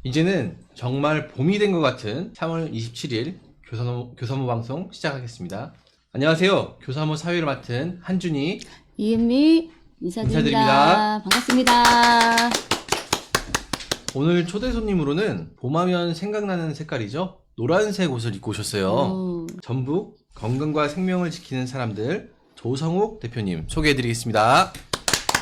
이제는 정말 봄이 된 것 같은 3월 27일 교사모 방송 시작하겠습니다. 안녕하세요. 교사모 사회를 맡은 한준희, 이은미 인사드립니다. 반갑습니다. 오늘 초대 손님으로는 봄하면 생각나는 색깔이죠. 노란색 옷을 입고 오셨어요. 전북 건강과 생명을 지키는 사람들 조성욱 대표님 소개해드리겠습니다.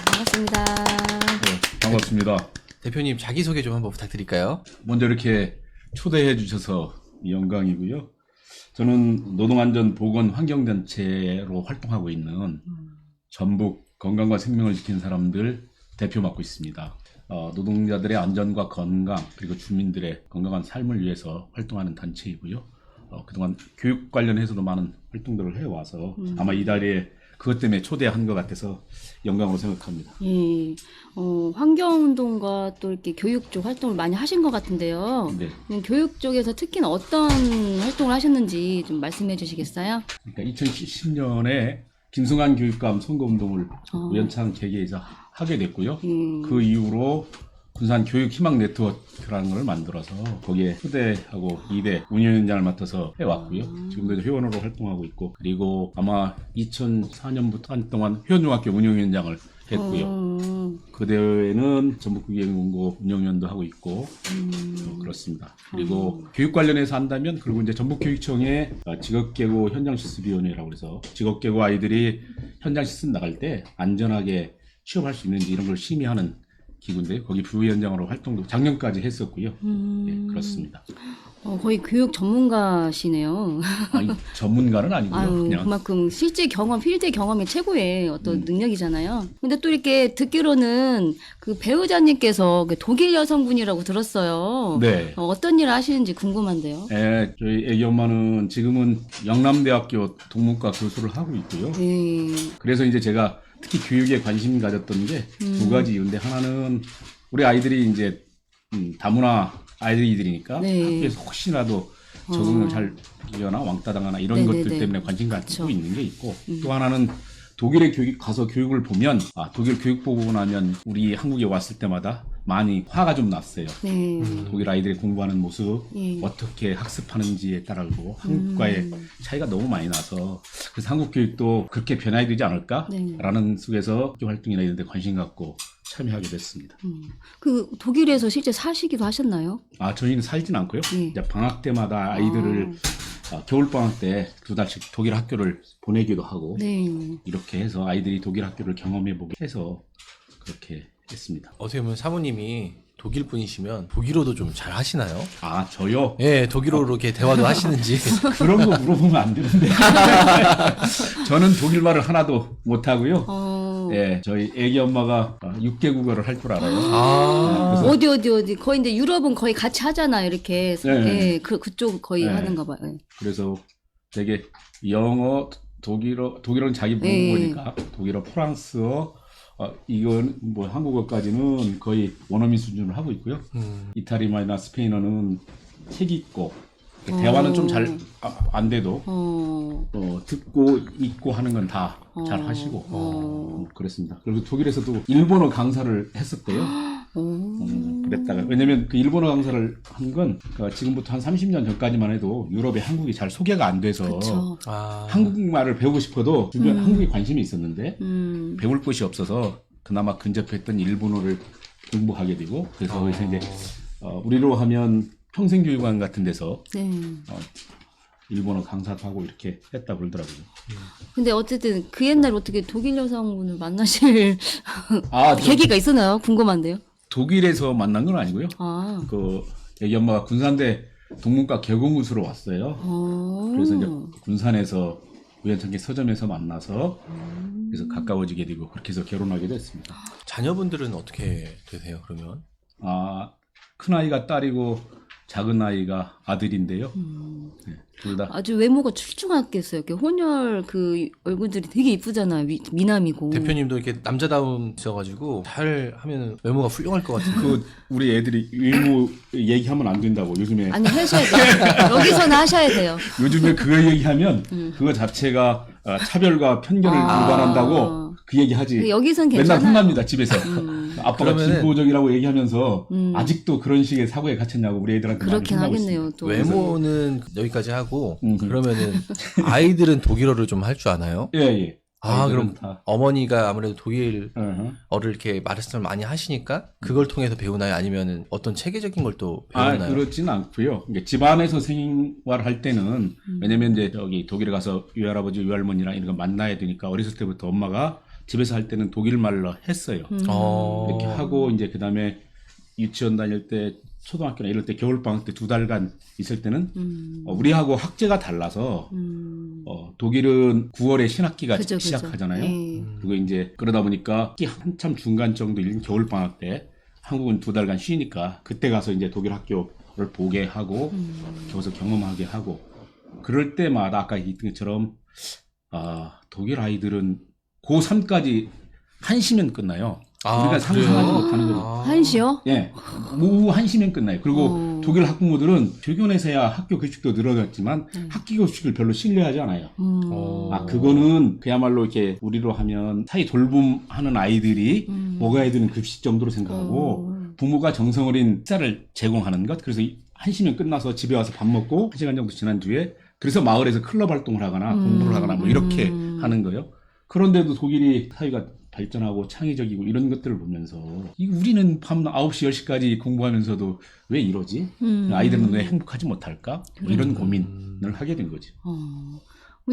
반갑습니다. 네, 반갑습니다. 대표님 자기소개 좀 한번 부탁드릴까요? 먼저 이렇게 초대해 주셔서 영광이고요. 저는 노동안전보건환경단체로 활동하고 있는 전북 건강과 생명을 지키는 사람들 대표 맡고 있습니다. 노동자들의 안전과 건강 그리고 주민들의 건강한 삶을 위해서 활동하는 단체이고요. 그동안 교육 관련해서도 많은 활동들을 해와서 아마 이 자리에 그것 때문에 초대한 것 같아서 영광으로 생각합니다. 예, 환경운동과 또 이렇게 교육 쪽 활동을 많이 하신 것 같은데요. 네. 교육 쪽에서 특히는 어떤 활동을 하셨는지 좀 말씀해 주시겠어요? 그러니까 2010년에 김승환 교육감 선거운동을 우연찮은 계기에서 하게 됐고요. 그 이후로 군산 교육희망 네트워크라는 걸 만들어서 거기에 초대하고 2대 운영위원장을 맡아서 해왔고요. 지금도 회원으로 활동하고 있고, 그리고 아마 2004년부터 한동안 회원중학교 운영위원장을 했고요. 그 대회는 전북국예연구원 운영위원도 하고 있고 그렇습니다. 그리고 교육 관련해서 한다면 그리고 이제 전북교육청의 직업계고 현장실습위원회라고 해서 직업계고 아이들이 현장실습 나갈 때 안전하게 취업할 수 있는지 이런 걸 심의하는 기구인데 거기 부위원장으로 활동도 작년까지 했었고요. 네, 그렇습니다. 거의 교육 전문가시네요. 아니, 전문가는 아니고요. 그냥 그만큼 실제 경험, 필드 경험이 최고의 어떤 능력이잖아요. 근데 또 이렇게 듣기로는 그 배우자님께서 그 독일 여성분이라고 들었어요. 네. 어떤 일을 하시는지 궁금한데요. 네, 저희 애기 엄마는 지금은 영남대학교 동문과 교수를 하고 있고요. 네. 그래서 이제 제가 특히 교육에 관심 가졌던 게 두 가지 이유인데 하나는 우리 아이들이 이제 다문화 아이들이니까 네. 학교에서 혹시라도 적응을 잘 하거나 왕따 당하나 이런 네네네. 것들 때문에 관심 갖고 그쵸. 있는 게 있고 또 하나는 독일에 가서 교육을 보면 독일 교육 보고 나면 우리 한국에 왔을 때마다 많이 화가 좀 났어요. 네. 독일 아이들이 공부하는 모습 예. 어떻게 학습하는지에 따라고 한국과의 차이가 너무 많이 나서 그래서 한국 교육도 그렇게 변화해야 되지 않을까라는 속에서 활동이나 이런 데 관심 갖고 참여하게 됐습니다. 그 독일에서 실제 사시기도 하셨나요? 저희는 살진 않고요. 예. 이제 방학 때마다 아이들을 겨울 방학 때 2달씩 독일 학교를 보내기도 하고 네. 이렇게 해서 아이들이 독일 학교를 경험해보게 해서 그렇게 했습니다. 어떻게 보면 사모님이 독일 분이시면 독일어도 좀 잘 하시나요? 저요? 예, 독일어로 이렇게 대화도 하시는지. 그런 거 물어보면 안 되는데. 저는 독일말을 하나도 못하고요. 예, 저희 애기 엄마가 6개 국어를 할 줄 알아요. 어디 거의 이제 유럽은 거의 같이 하잖아요. 이렇게 네. 예, 그쪽 거의 네. 하는가 봐요. 예. 그래서 되게 영어, 독일어는 자기 모국어니까 독일어, 프랑스어, 이건 뭐 한국어까지는 거의 원어민 수준을 하고 있고요. 이탈리아나 스페인어는 책 읽고 대화는 좀 잘 안 돼도 듣고 읽고 하는 건 다 잘 하시고 그랬습니다. 그리고 독일에서도 일본어 강사를 했었대요. 그랬다가 왜냐면 그 일본어 강사를 한 건 지금부터 한 30년 전까지만 해도 유럽에 한국이 잘 소개가 안 돼서 그쵸. 한국말을 배우고 싶어도 주변 한국에 관심이 있었는데 배울 곳이 없어서 그나마 근접했던 일본어를 공부하게 되고 그래서 거기서 이제 우리로 하면 평생교육원 같은 데서 네. 일본어 강사도 하고 이렇게 했다 그러더라고요. 근데 어쨌든 그 옛날 어떻게 독일 여성분을 만나실 저 계기가 있었나요? 궁금한데요. 독일에서 만난 건 아니고요. 그 애기 엄마가 군산대 동문과 개공우수로 왔어요. 그래서 이제 군산에서 우연찮게 서점에서 만나서 그래서 가까워지게 되고 그렇게 해서 결혼하게 됐습니다. 자녀분들은 어떻게 되세요, 그러면? 큰아이가 딸이고 작은 아이가 아들인데요. 네, 둘 다. 아주 외모가 출중하겠어요. 이렇게 혼혈 그 얼굴들이 되게 이쁘잖아요. 미남이고. 대표님도 이렇게 남자다우셔가지고 잘 하면 외모가 훌륭할 것 같은데. 우리 애들이 외모 얘기하면 안 된다고 요즘에. 아니 하셔야 돼요. 여기서는 하셔야 돼요. 요즘에 그거 얘기하면 그거 자체가 차별과 편견을 유발한다고 그 얘기 하지. 여기선 맨날 괜찮아요. 혼납니다 집에서. 아빠가 그러면은- 진보적이라고 얘기하면서 아직도 그런 식의 사고에 갇혔냐고 우리 애들한테 많이 그렇긴 혼나고 하겠네요. 있습니다. 또 외모는 여기까지 하고 음. 그러면은 아이들은 독일어를 좀 할 줄 아나요? 예, 예. 아, 아이들은 그럼 다. 어머니가 아무래도 독일어를 어허. 이렇게 말씀을 많이 하시니까 그걸 통해서 배우나요? 아니면은 어떤 체계적인 걸 또 배우나요? 그렇지는 않고요. 그러니까 집안에서 생활할 때는 왜냐면 이제 저기 독일에 가서 외할아버지, 외할머니랑 이런 거 만나야 되니까 어렸을 때부터 엄마가 집에서 할 때는 독일 말로 했어요. 이렇게 하고 이제 그다음에 유치원 다닐 때 초등학교나 이럴 때 겨울방학 때 2달간 있을 때는 우리하고 학제가 달라서 독일은 9월에 신학기가 그죠. 시작하잖아요. 예. 그리고 이제 그러다 보니까 학기 한참 중간 정도 일 겨울방학 때 한국은 2달간 쉬니까 그때 가서 이제 독일 학교를 보게 하고 거기서 경험하게 하고 그럴 때마다 아까 얘기했던 것처럼 독일 아이들은 고3까지 한시면 끝나요. 우리가 상상하지 못하는 거죠. 한시요? 예, 오후 1시면 끝나요. 그리고 독일 학부모들은 주변에서야 학교 교식도 늘어났지만 학기 교식을 별로 신뢰하지 않아요. 그거는 그야말로 이렇게 우리로 하면 사회 돌봄하는 아이들이 먹어야 되는 급식 정도로 생각하고 부모가 정성 어린 식사를 제공하는 것. 그래서 1시면 끝나서 집에 와서 밥 먹고 1시간 정도 지난 뒤에 그래서 마을에서 클럽 활동을 하거나 공부를 하거나 뭐 이렇게 하는 거예요. 그런데도 독일이 사회가 발전하고 창의적이고 이런 것들을 보면서 우리는 밤 9시, 10시까지 공부하면서도 왜 이러지? 아이들은 왜 행복하지 못할까? 뭐 이런 고민을 하게 된 거죠.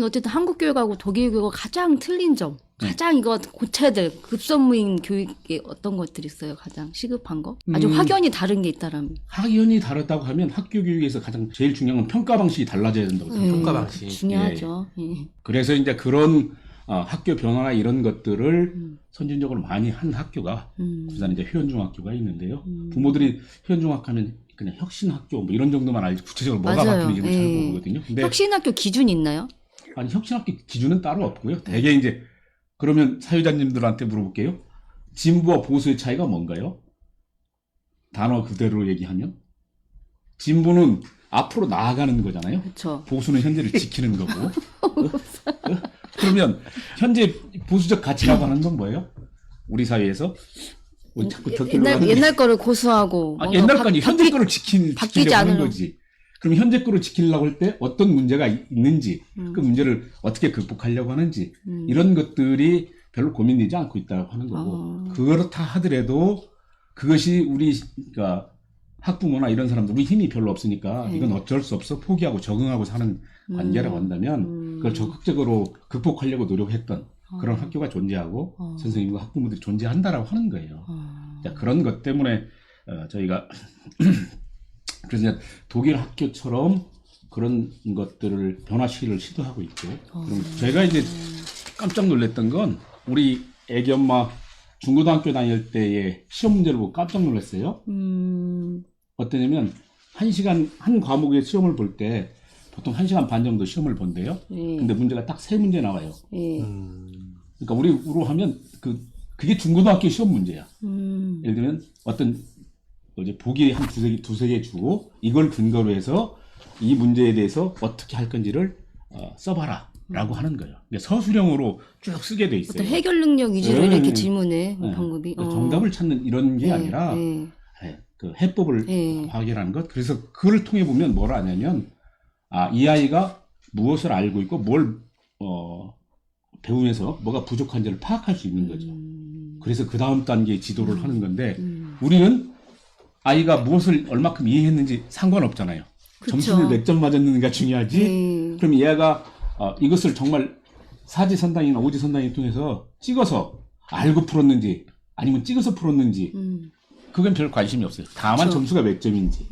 어쨌든 한국 교육하고 독일 교육하고 가장 틀린 점, 가장 이거 고쳐야 될 급선무인 교육에 어떤 것들이 있어요? 가장 시급한 거? 아주 확연히 다른 게 있다라면. 확연히 다르다고 하면 학교 교육에서 가장 제일 중요한 건 평가 방식이 달라져야 된다고 생각합니다. 평가 방식. 중요하죠. 예. 그래서 이제 그런 학교 변화나 이런 것들을 선진적으로 많이 한 학교가 부산 이제 효연중학교가 있는데요. 부모들이 효연중학교는 그냥 혁신학교 뭐 이런 정도만 알지 구체적으로 뭐가 맞아요. 바뀌는지는 잘 모르거든요. 근데 혁신학교 기준 있나요? 아니 혁신학교 기준은 따로 없고요. 대개 이제 그러면 사회자님들한테 물어볼게요. 진보와 보수의 차이가 뭔가요? 단어 그대로 얘기하면 진보는 앞으로 나아가는 거잖아요. 그렇죠. 보수는 현재를 지키는 거고. 그러면 현재 보수적 가치라고 하는 건 뭐예요? 우리 사회에서 자꾸 옛날 거를 고수하고 옛날 거니 현재 거를 바뀌지 지키려고 하는 않으려고. 거지. 그럼 현재 거를 지키려고 할 때 어떤 문제가 있는지 그 문제를 어떻게 극복하려고 하는지 이런 것들이 별로 고민되지 않고 있다고 하는 거고 그렇다 하더라도 그것이 우리 그러니까 학부모나 이런 사람들 우리 힘이 별로 없으니까 이건 어쩔 수 없어 포기하고 적응하고 사는 관계라고 한다면 그걸 적극적으로 극복하려고 노력했던 그런 학교가 존재하고 선생님과 학부모들이 존재한다라고 하는 거예요. 자, 그런 것 때문에 저희가 그래서 이제 독일 학교처럼 그런 것들을 변화시키를 시도하고 있고 그럼 제가 이제 깜짝 놀랐던 건 우리 애기 엄마 중고등학교 다닐 때의 시험 문제를 보고 깜짝 놀랐어요. 어떠냐면 한 과목의 시험을 볼 때 보통 1시간 반 정도 시험을 본대요. 근데 문제가 딱 3문제 나와요. 그러니까 우리로 하면 그게 중고등학교 시험 문제야. 예를 들면 어떤 이제 보기 한 두세 개 주고 이걸 근거로 해서 이 문제에 대해서 어떻게 할 건지를 써봐라 라고 하는 거예요. 서술형으로 쭉 쓰게 돼 있어요. 어떤 해결 능력 위주로 이렇게 질문해 방법이. 정답을 찾는 이런 게 아니라 그 해법을 확인하는 것. 그래서 그걸 통해 보면 뭘 아냐면 이 아이가 무엇을 알고 있고 뭘 배우면서 뭐가 부족한지를 파악할 수 있는 거죠. 그래서 그 다음 단계의 지도를 하는 건데 우리는 아이가 무엇을 얼마큼 이해했는지 상관없잖아요. 그쵸. 점수를 몇 점 맞았는가 중요하지. 그럼 얘가 이것을 정말 사지선다이나 오지선다이 통해서 찍어서 알고 풀었는지 아니면 찍어서 풀었는지 그건 별 관심이 없어요. 다만 그쵸. 점수가 몇 점인지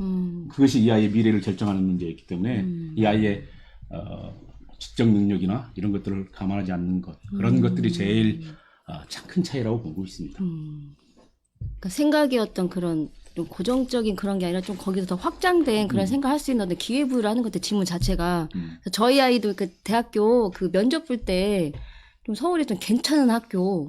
그것이 이 아이의 미래를 결정하는 문제이기 때문에 이 아이의 지적 능력이나 이런 것들을 감안하지 않는 것 그런 것들이 제일 큰 차이라고 보고 있습니다. 그러니까 생각의 어떤 그런 좀 고정적인 그런 게 아니라 좀 거기서 더 확장된 그런 생각할 수 있는 어떤 기회부여를 하는 것들 질문 자체가 저희 아이도 그 대학교 그 면접 볼 때 좀 서울에 좀 괜찮은 학교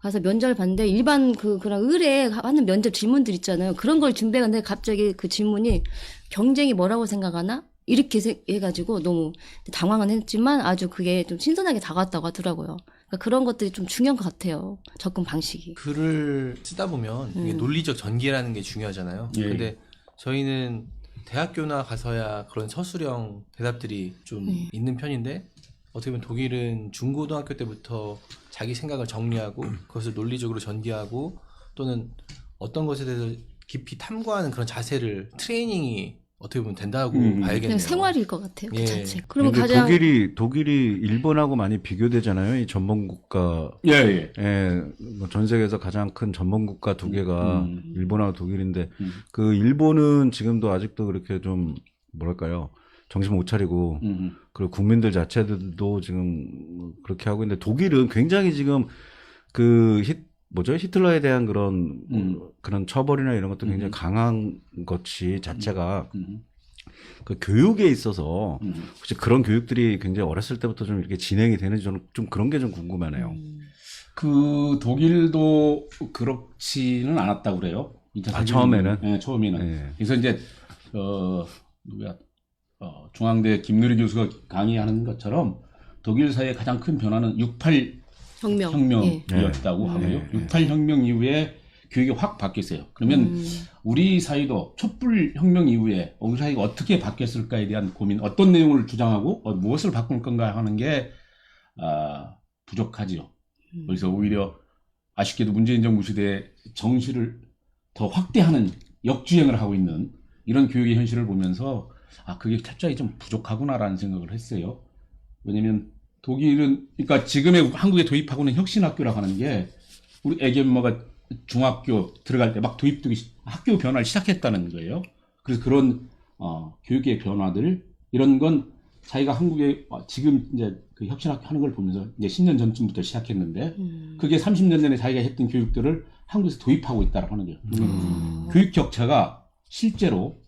가서 면접을 봤는데 일반 그런 의뢰 하는 면접 질문들 있잖아요. 그런 걸 준비했는데 갑자기 그 질문이 경쟁이 뭐라고 생각하나? 이렇게 해가지고 너무 당황은 했지만 아주 그게 좀 신선하게 다가왔다고 하더라고요. 그러니까 그런 것들이 좀 중요한 것 같아요. 접근 방식이. 글을 쓰다 보면 이게 논리적 전개라는 게 중요하잖아요. 예. 근데 저희는 대학교나 가서야 그런 서술형 대답들이 좀 있는 편인데 어떻게 보면 독일은 중고등학교 때부터 자기 생각을 정리하고 그것을 논리적으로 전개하고 또는 어떤 것에 대해서 깊이 탐구하는 그런 자세를 트레이닝이 어떻게 보면 된다고 봐야겠네요. 그냥 생활일 것 같아요. 그 예. 자체. 그러면 근데 가장 독일이 일본하고 많이 비교되잖아요. 이 전범 국가. 예, 예. 예, 뭐전 세계에서 가장 큰 전범 국가 두 개가 일본하고 독일인데 그 일본은 지금도 아직도 그렇게 좀 뭐랄까요? 정신 못 차리고 그리고 국민들 자체들도 지금 그렇게 하고 있는데 독일은 굉장히 지금 그 히틀러에 대한 그런 그런 처벌이나 이런 것도 굉장히 강한 것이 자체가 그 교육에 있어서 혹시 그런 교육들이 굉장히 어렸을 때부터 좀 이렇게 진행이 되는지 저는 좀 그런 게 좀 궁금하네요. 그 독일도 그렇지는 않았다고 그래요. 처음에는? 네, 처음에는. 네. 그래서 이제 누구야? 중앙대 김누리 교수가 강의하는 것처럼 독일 사회의 가장 큰 변화는 68 혁명이었다고 하고요. 68 혁명 이후에 교육이 확 바뀌었어요. 그러면 우리 사회도 촛불 혁명 이후에 우리 사회가 어떻게 바뀌었을까에 대한 고민, 어떤 내용을 주장하고 무엇을 바꿀 건가 하는 게 부족하지요. 그래서 오히려 아쉽게도 문재인 정부 시대에 정시를 더 확대하는 역주행을 하고 있는 이런 교육의 현실을 보면서 그게 철저히 좀 부족하구나라는 생각을 했어요. 왜냐면 독일은 그러니까 지금의 한국에 도입하고 있는 혁신학교라고 하는 게 우리 애기 엄마가 중학교 들어갈 때 막 도입되기 학교 변화를 시작했다는 거예요. 그래서 그런 교육의 변화들 이런 건 자기가 한국에 지금 이제 그 혁신학교 하는 걸 보면서 이제 10년 전쯤부터 시작했는데 그게 30년 전에 자기가 했던 교육들을 한국에서 도입하고 있다라고 하는 거예요. 교육 격차가 실제로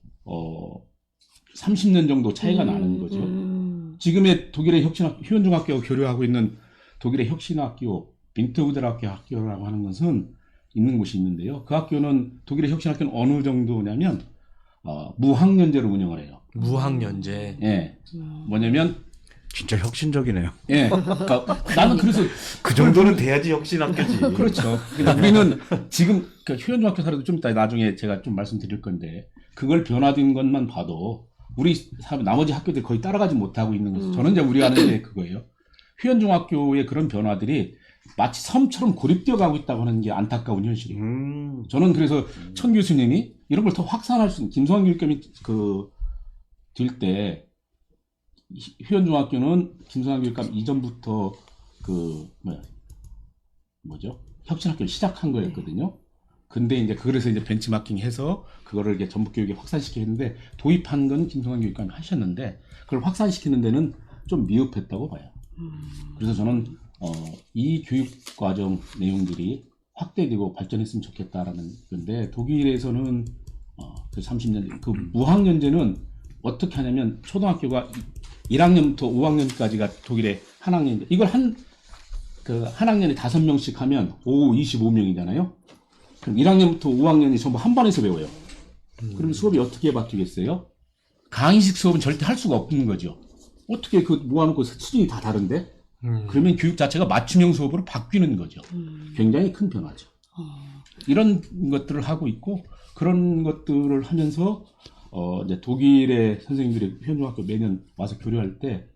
30년 정도 차이가 나는 거죠. 지금의 독일의 혁신학교, 휴원중학교가 교류하고 있는 독일의 혁신학교, 빈트후델학교 학교라고 하는 것은 있는 곳이 있는데요. 그 학교는 독일의 혁신학교는 어느 정도냐면 무학년제로 운영을 해요. 무학년제. 예. 뭐냐면 진짜 혁신적이네요. 예. 그러니까 나는 그래서 그 정도는 돼야지 혁신학교지. 그렇죠. 그러니까 우리는 지금 휴원중학교 사례도 좀 이따 나중에 제가 좀 말씀드릴 건데 그걸 변화된 것만 봐도 우리 나머지 학교들 거의 따라가지 못하고 있는 거죠. 저는 이제 우리가 하는 게 그거예요. 휴원중학교의 그런 변화들이 마치 섬처럼 고립되어 가고 있다고 하는 게 안타까운 현실이에요. 저는 그래서 천 교수님이 이런 걸 더 확산할 수 있는 김성환 교육감이 될 때 휴원중학교는 김성환 교육감 이전부터 혁신학교를 시작한 거였거든요. 근데 이제 그래서 이제 벤치마킹해서 그거를 이제 전북교육에 확산시켰는데 도입한 건 김성환 교육감이 하셨는데 그걸 확산시키는 데는 좀 미흡했다고 봐요. 그래서 저는 이 교육과정 내용들이 확대되고 발전했으면 좋겠다라는 건데 독일에서는 그 30년 그 무학년제는 어떻게 하냐면 초등학교가 1학년부터 5학년까지가 독일의 한 학년인데 이걸 한 학년에 5명씩 하면 25명이잖아요. 그럼 1학년부터 5학년이 전부 한 반에서 배워요. 그럼 수업이 어떻게 바뀌겠어요? 강의식 수업은 절대 할 수가 없는 거죠. 어떻게 모아놓고 수준이 다 다른데? 그러면 교육 자체가 맞춤형 수업으로 바뀌는 거죠. 굉장히 큰 변화죠. 이런 것들을 하고 있고 그런 것들을 하면서 이제 독일의 선생님들이 휴원중학교 매년 와서 교류할 때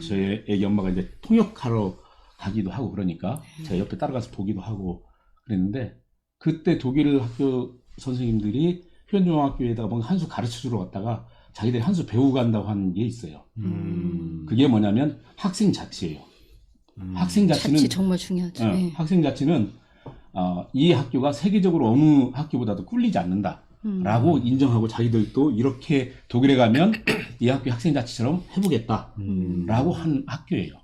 저희 애기 엄마가 이제 통역하러 가기도 하고 그러니까 제가 옆에 따라가서 보기도 하고 그랬는데 그때 독일 학교 선생님들이 휴원중학교에다가 뭔가 한 수 가르쳐주러 갔다가 자기들이 한 수 배우고 간다고 하는 게 있어요. 그게 뭐냐면 학생 자치예요. 학생 자치는 자치 정말 중요하죠. 네. 학생 자치는 이 학교가 세계적으로 어느 학교보다도 꿀리지 않는다라고 인정하고 자기들도 이렇게 독일에 가면 이 학교 학생 자치처럼 해보겠다라고 한 학교예요.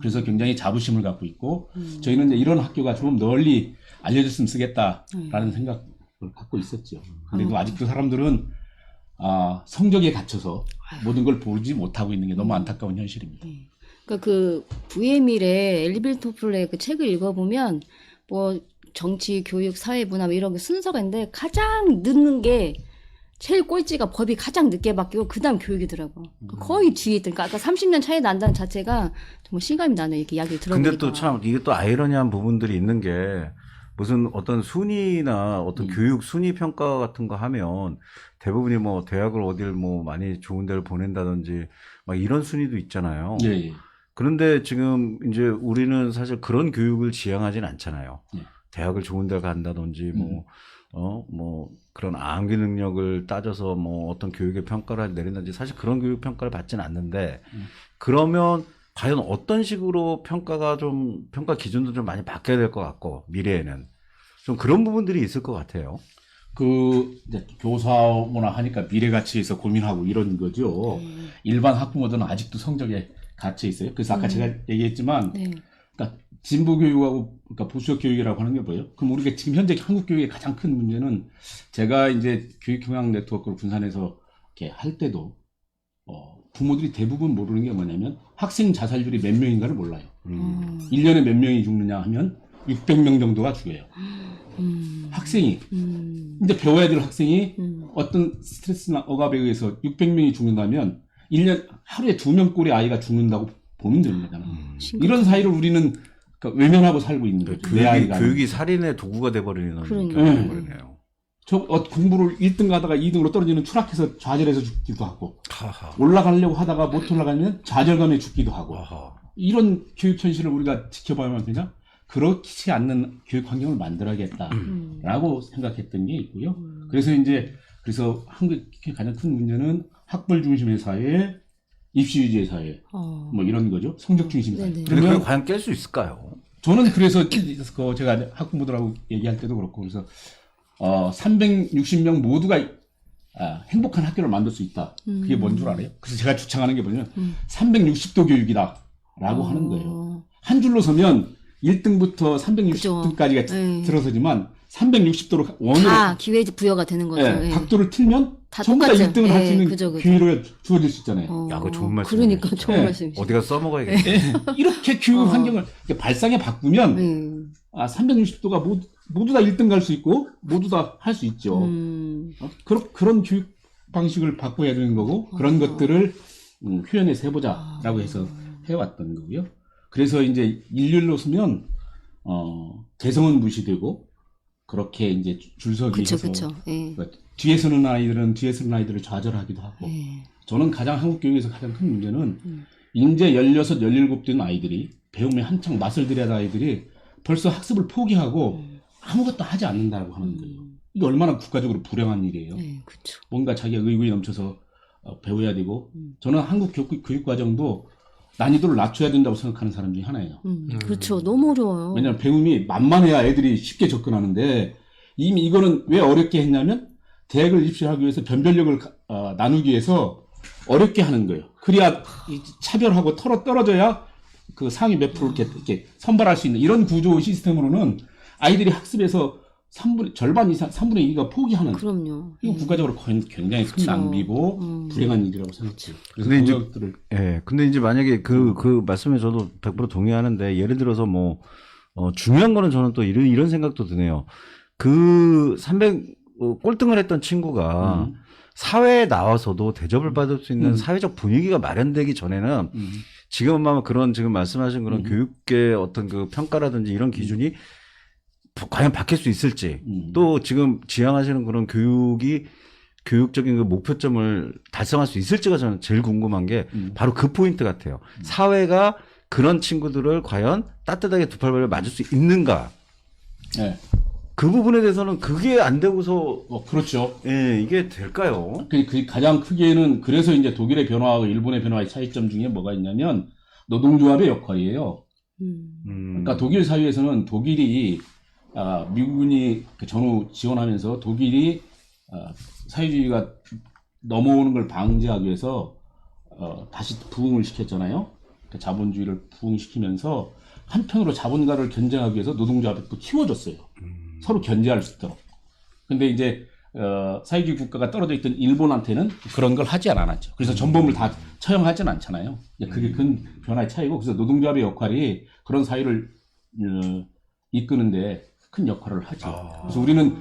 그래서 굉장히 자부심을 갖고 있고 저희는 이제 이런 학교가 좀 널리 알려졌으면 쓰겠다라는 생각을 갖고 있었죠. 그래도 아직도 사람들은 성적에 갇혀서 모든 걸 보지 못하고 있는 게 너무 안타까운 현실입니다. 그러니까 그 VM일의 엘리빌 토플의 그 책을 읽어보면 뭐 정치, 교육, 사회, 문화 뭐 이런 게 순서가 있는데 가장 늦는 게 제일 꼴찌가 법이 가장 늦게 바뀌고 그다음 교육이더라고. 거의 뒤에 있으니까 아까 30년 차이 난다는 자체가 정말 실감이 나네. 이렇게 이야기를 들어보니까. 근데 또 참 이게 또 아이러니한 부분들이 있는 게 무슨 어떤 순위나 어떤 교육 순위 평가 같은 거 하면 대부분이 뭐 대학을 어딜 뭐 많이 좋은 데를 보낸다든지 막 이런 순위도 있잖아요. 예, 예. 그런데 지금 이제 우리는 사실 그런 교육을 지향하진 않잖아요. 예. 대학을 좋은 데 간다든지 뭐 그런 암기 능력을 따져서 뭐 어떤 교육의 평가를 내린다든지 사실 그런 교육 평가를 받지는 않는데 그러면 과연 어떤 식으로 평가 기준도 좀 많이 바뀌어야 될 것 같고 미래에는 좀 그런 부분들이 있을 것 같아요. 이제 교사문화 하니까 미래 가치에서 고민하고 이런 거죠. 일반 학부모들은 아직도 성적에 갇혀 있어요. 그래서 아까 제가 얘기했지만, 네. 그러니까 진보 교육하고 그러니까 보수적 교육이라고 하는 게 뭐예요? 그럼 우리가 지금 현재 한국 교육의 가장 큰 문제는 제가 이제 교육경영 네트워크를 군산에서 이렇게 할 때도 부모들이 대부분 모르는 게 뭐냐면 학생 자살률이 몇 명인가를 몰라요. 1년에 몇 명이 죽느냐 하면 600명 정도가 죽어요. 학생이. 근데 배워야 될 학생이 어떤 스트레스나 억압에 의해서 600명이 죽는다면 1년 하루에 2명꼴의 아이가 죽는다고 보면 됩니다. 이런 사이를 우리는 그러니까 외면하고 살고 있는 거죠. 내 아이가. 교육이 살인의 도구가 돼버리는 그러니까. 경우가 돼버리네요. 공부를 1등 가다가 2등으로 떨어지는 추락해서 좌절해서 죽기도 하고 하하. 올라가려고 하다가 못 올라가면 좌절감에 죽기도 하고 하하. 이런 교육 현실을 우리가 지켜봐야만 되냐? 그렇지 않는 교육 환경을 만들어야겠다라고 생각했던 게 있고요. 그래서 한국의 가장 큰 문제는 학벌 중심의 사회, 입시 위주의 사회, 뭐 이런 거죠. 성적 중심 사회. 네네. 근데 그걸 과연 깰 수 있을까요? 저는 그래서 제가 학부모들하고 얘기할 때도 그렇고 그래서 360명 모두가 행복한 학교를 만들 수 있다. 그게 뭔 줄 알아요? 그래서 제가 주창하는 게 뭐냐면 360도 교육이다라고 하는 거예요. 한 줄로 서면 1등부터 360도까지가 들어서지만 360도로 원으로 다 기회 부여가 되는 거죠. 예, 예. 각도를 틀면 다 전부 다 똑같죠. 1등을 할 수 예, 있는 그죠. 기회가 주어질 수 있잖아요. 야, 그거 좋은 말씀이네요. 그러니까 진짜. 좋은 예. 말씀이시죠. 어디가 써먹어야겠네. 이렇게 교육 환경을 이렇게 발상에 바꾸면 360도가 모두 다 1등 갈 수 있고 모두 다 할 수 있죠. 그런 교육 방식을 바꿔야 되는 거고 그런 것들을 표현해서 해보자라고 해서 해왔던 거고요. 그래서 이제 일률로 쓰면 개성은 무시되고 그렇게 이제 줄서기 해서 그쵸. 예. 뒤에 서는 아이들을 좌절하기도 하고 저는 한국 교육에서 가장 큰 문제는 이제 16, 17 된 아이들이 배움에 한창 맛을 들여야 할 아이들이 벌써 학습을 포기하고 아무것도 하지 않는다고 하는 거예요. 이게 얼마나 국가적으로 불행한 일이에요. 네, 그렇죠. 뭔가 자기가 의욕이 넘쳐서 배워야 되고 저는 한국 교육 과정도 난이도를 낮춰야 된다고 생각하는 사람 중에 하나예요. 그렇죠. 너무 어려워요. 왜냐하면 배움이 만만해야 애들이 쉽게 접근하는데 이미 이거는 왜 어렵게 했냐면 대학을 입시하기 위해서 변별력을 나누기 위해서 어렵게 하는 거예요. 그래야 차별하고 떨어져야 그 상위 몇 프로 이렇게 선발할 수 있는 이런 구조 시스템으로는 아이들이 학습에서 절반 이상 3분의 2가 포기하는. 그럼요. 이거 국가적으로 굉장히 큰 낭비고 불행한 일이라고 생각해요. 그래서 근데 이제 그것들을 근데 이제 만약에 그 말씀에 저도 100% 동의하는데 예를 들어서 뭐 중요한 거는 저는 또 이런 생각도 드네요. 그 꼴등을 했던 친구가 사회에 나와서도 대접을 받을 수 있는 사회적 분위기가 마련되기 전에는 지금 아마 지금 말씀하신 그런 교육계 어떤 그 평가라든지 이런 기준이 과연 바뀔 수 있을지 또 지금 지향하시는 그런 교육적인 그 목표점을 달성할 수 있을지가 저는 제일 궁금한 게 바로 그 포인트 같아요. 사회가 그런 친구들을 과연 따뜻하게 두 팔 벌려 맞을 수 있는가? 네. 그 부분에 대해서는 그게 안 되고서 그렇죠. 예, 이게 될까요? 그 가장 크게는 그래서 이제 독일의 변화하고 일본의 변화의 차이점 중에 뭐가 있냐면 노동조합의 역할이에요. 그러니까 독일 사회에서는 독일이 미군이 전후 지원하면서 독일이 사회주의가 넘어오는 걸 방지하기 위해서 다시 부흥을 시켰잖아요. 그러니까 자본주의를 부흥시키면서 한편으로 자본가를 견제하기 위해서 노동조합을 또 키워줬어요. 서로 견제할 수 있도록. 근데 이제 사회주의 국가가 떨어져 있던 일본한테는 그런 걸 하지 않았죠. 그래서 전범을 다 처형하지는 않잖아요. 그게 큰 변화의 차이고, 그래서 노동조합의 역할이 그런 사회를 이끄는데 큰 역할을 하죠. 그래서 우리는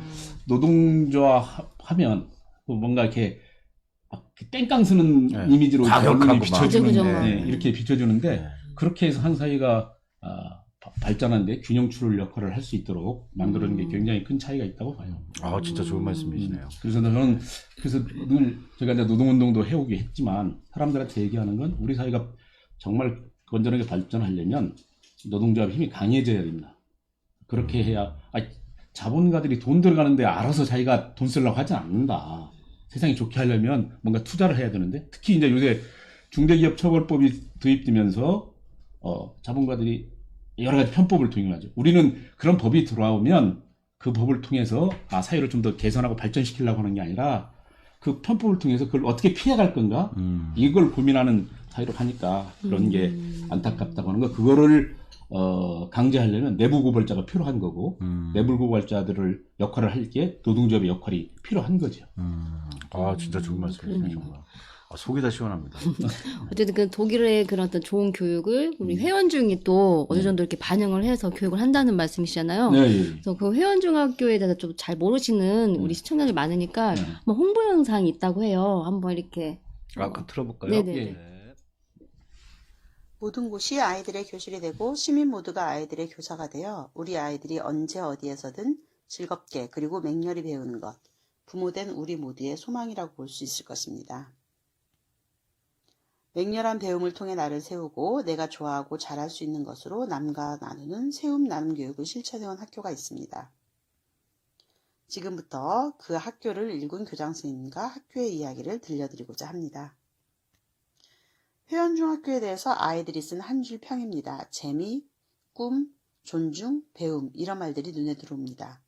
노동조합 하면 뭔가 이렇게 땡깡 쓰는 네. 이미지로 과격하고 언론이 막. 비춰주는데 그죠, 그죠. 이렇게 비춰주는데 네. 그렇게 해서 한 사회가 발전하는데 균형 추를 역할을 할 수 있도록 만드는 게 굉장히 큰 차이가 있다고 봐요. 아, 진짜 좋은 말씀이시네요. 그래서 저는 늘 제가 이제 노동운동도 해오기 했지만 사람들한테 얘기하는 건 우리 사회가 정말 건전하게 발전하려면 노동조합 힘이 강해져야 됩니다. 그렇게 해야 자본가들이 돈 들어가는데 알아서 자기가 돈 쓰려고 하지 않는다. 세상이 좋게 하려면 뭔가 투자를 해야 되는데 특히 이제 요새 중대기업처벌법이 도입되면서 자본가들이 여러 가지 편법을 도입하죠. 우리는 그런 법이 들어오면 그 법을 통해서 사회를 좀 더 개선하고 발전시키려고 하는 게 아니라 그 편법을 통해서 그걸 어떻게 피해갈 건가 이걸 고민하는 사회로 가니까 그런 게 안타깝다고 하는 거. 그거를 강제하려면 내부 고발자가 필요한 거고 내부 고발자들을 역할을 할 게 노동조합의 역할이 필요한 거죠. 아, 진짜 좋은 말씀이시네요. 정말. 속이 다 시원합니다. 어쨌든 그 독일의 그런 어떤 좋은 교육을 우리 회원중이 또 어느 정도 이렇게 반영을 해서 교육을 한다는 말씀이시잖아요. 네, 예. 그래서 그 회원중학교에 대해서 좀 잘 모르시는 우리 시청자들이 많으니까 뭐 홍보 영상이 있다고 해요. 한번 이렇게. 그 틀어볼까요? 네네. 예. 모든 곳이 아이들의 교실이 되고 시민 모두가 아이들의 교사가 되어 우리 아이들이 언제 어디에서든 즐겁게 그리고 맹렬히 배우는 것, 부모된 우리 모두의 소망이라고 볼 수 있을 것입니다. 맹렬한 배움을 통해 나를 세우고 내가 좋아하고 잘할 수 있는 것으로 남과 나누는 세움 나눔 교육을 실천해온 학교가 있습니다. 지금부터 그 학교를 일군 교장 선생님과 학교의 이야기를 들려드리고자 합니다. 회원중학교에 대해서 아이들이 쓴 한 줄 평입니다. 재미, 꿈, 존중, 배움 이런 말들이 눈에 들어옵니다.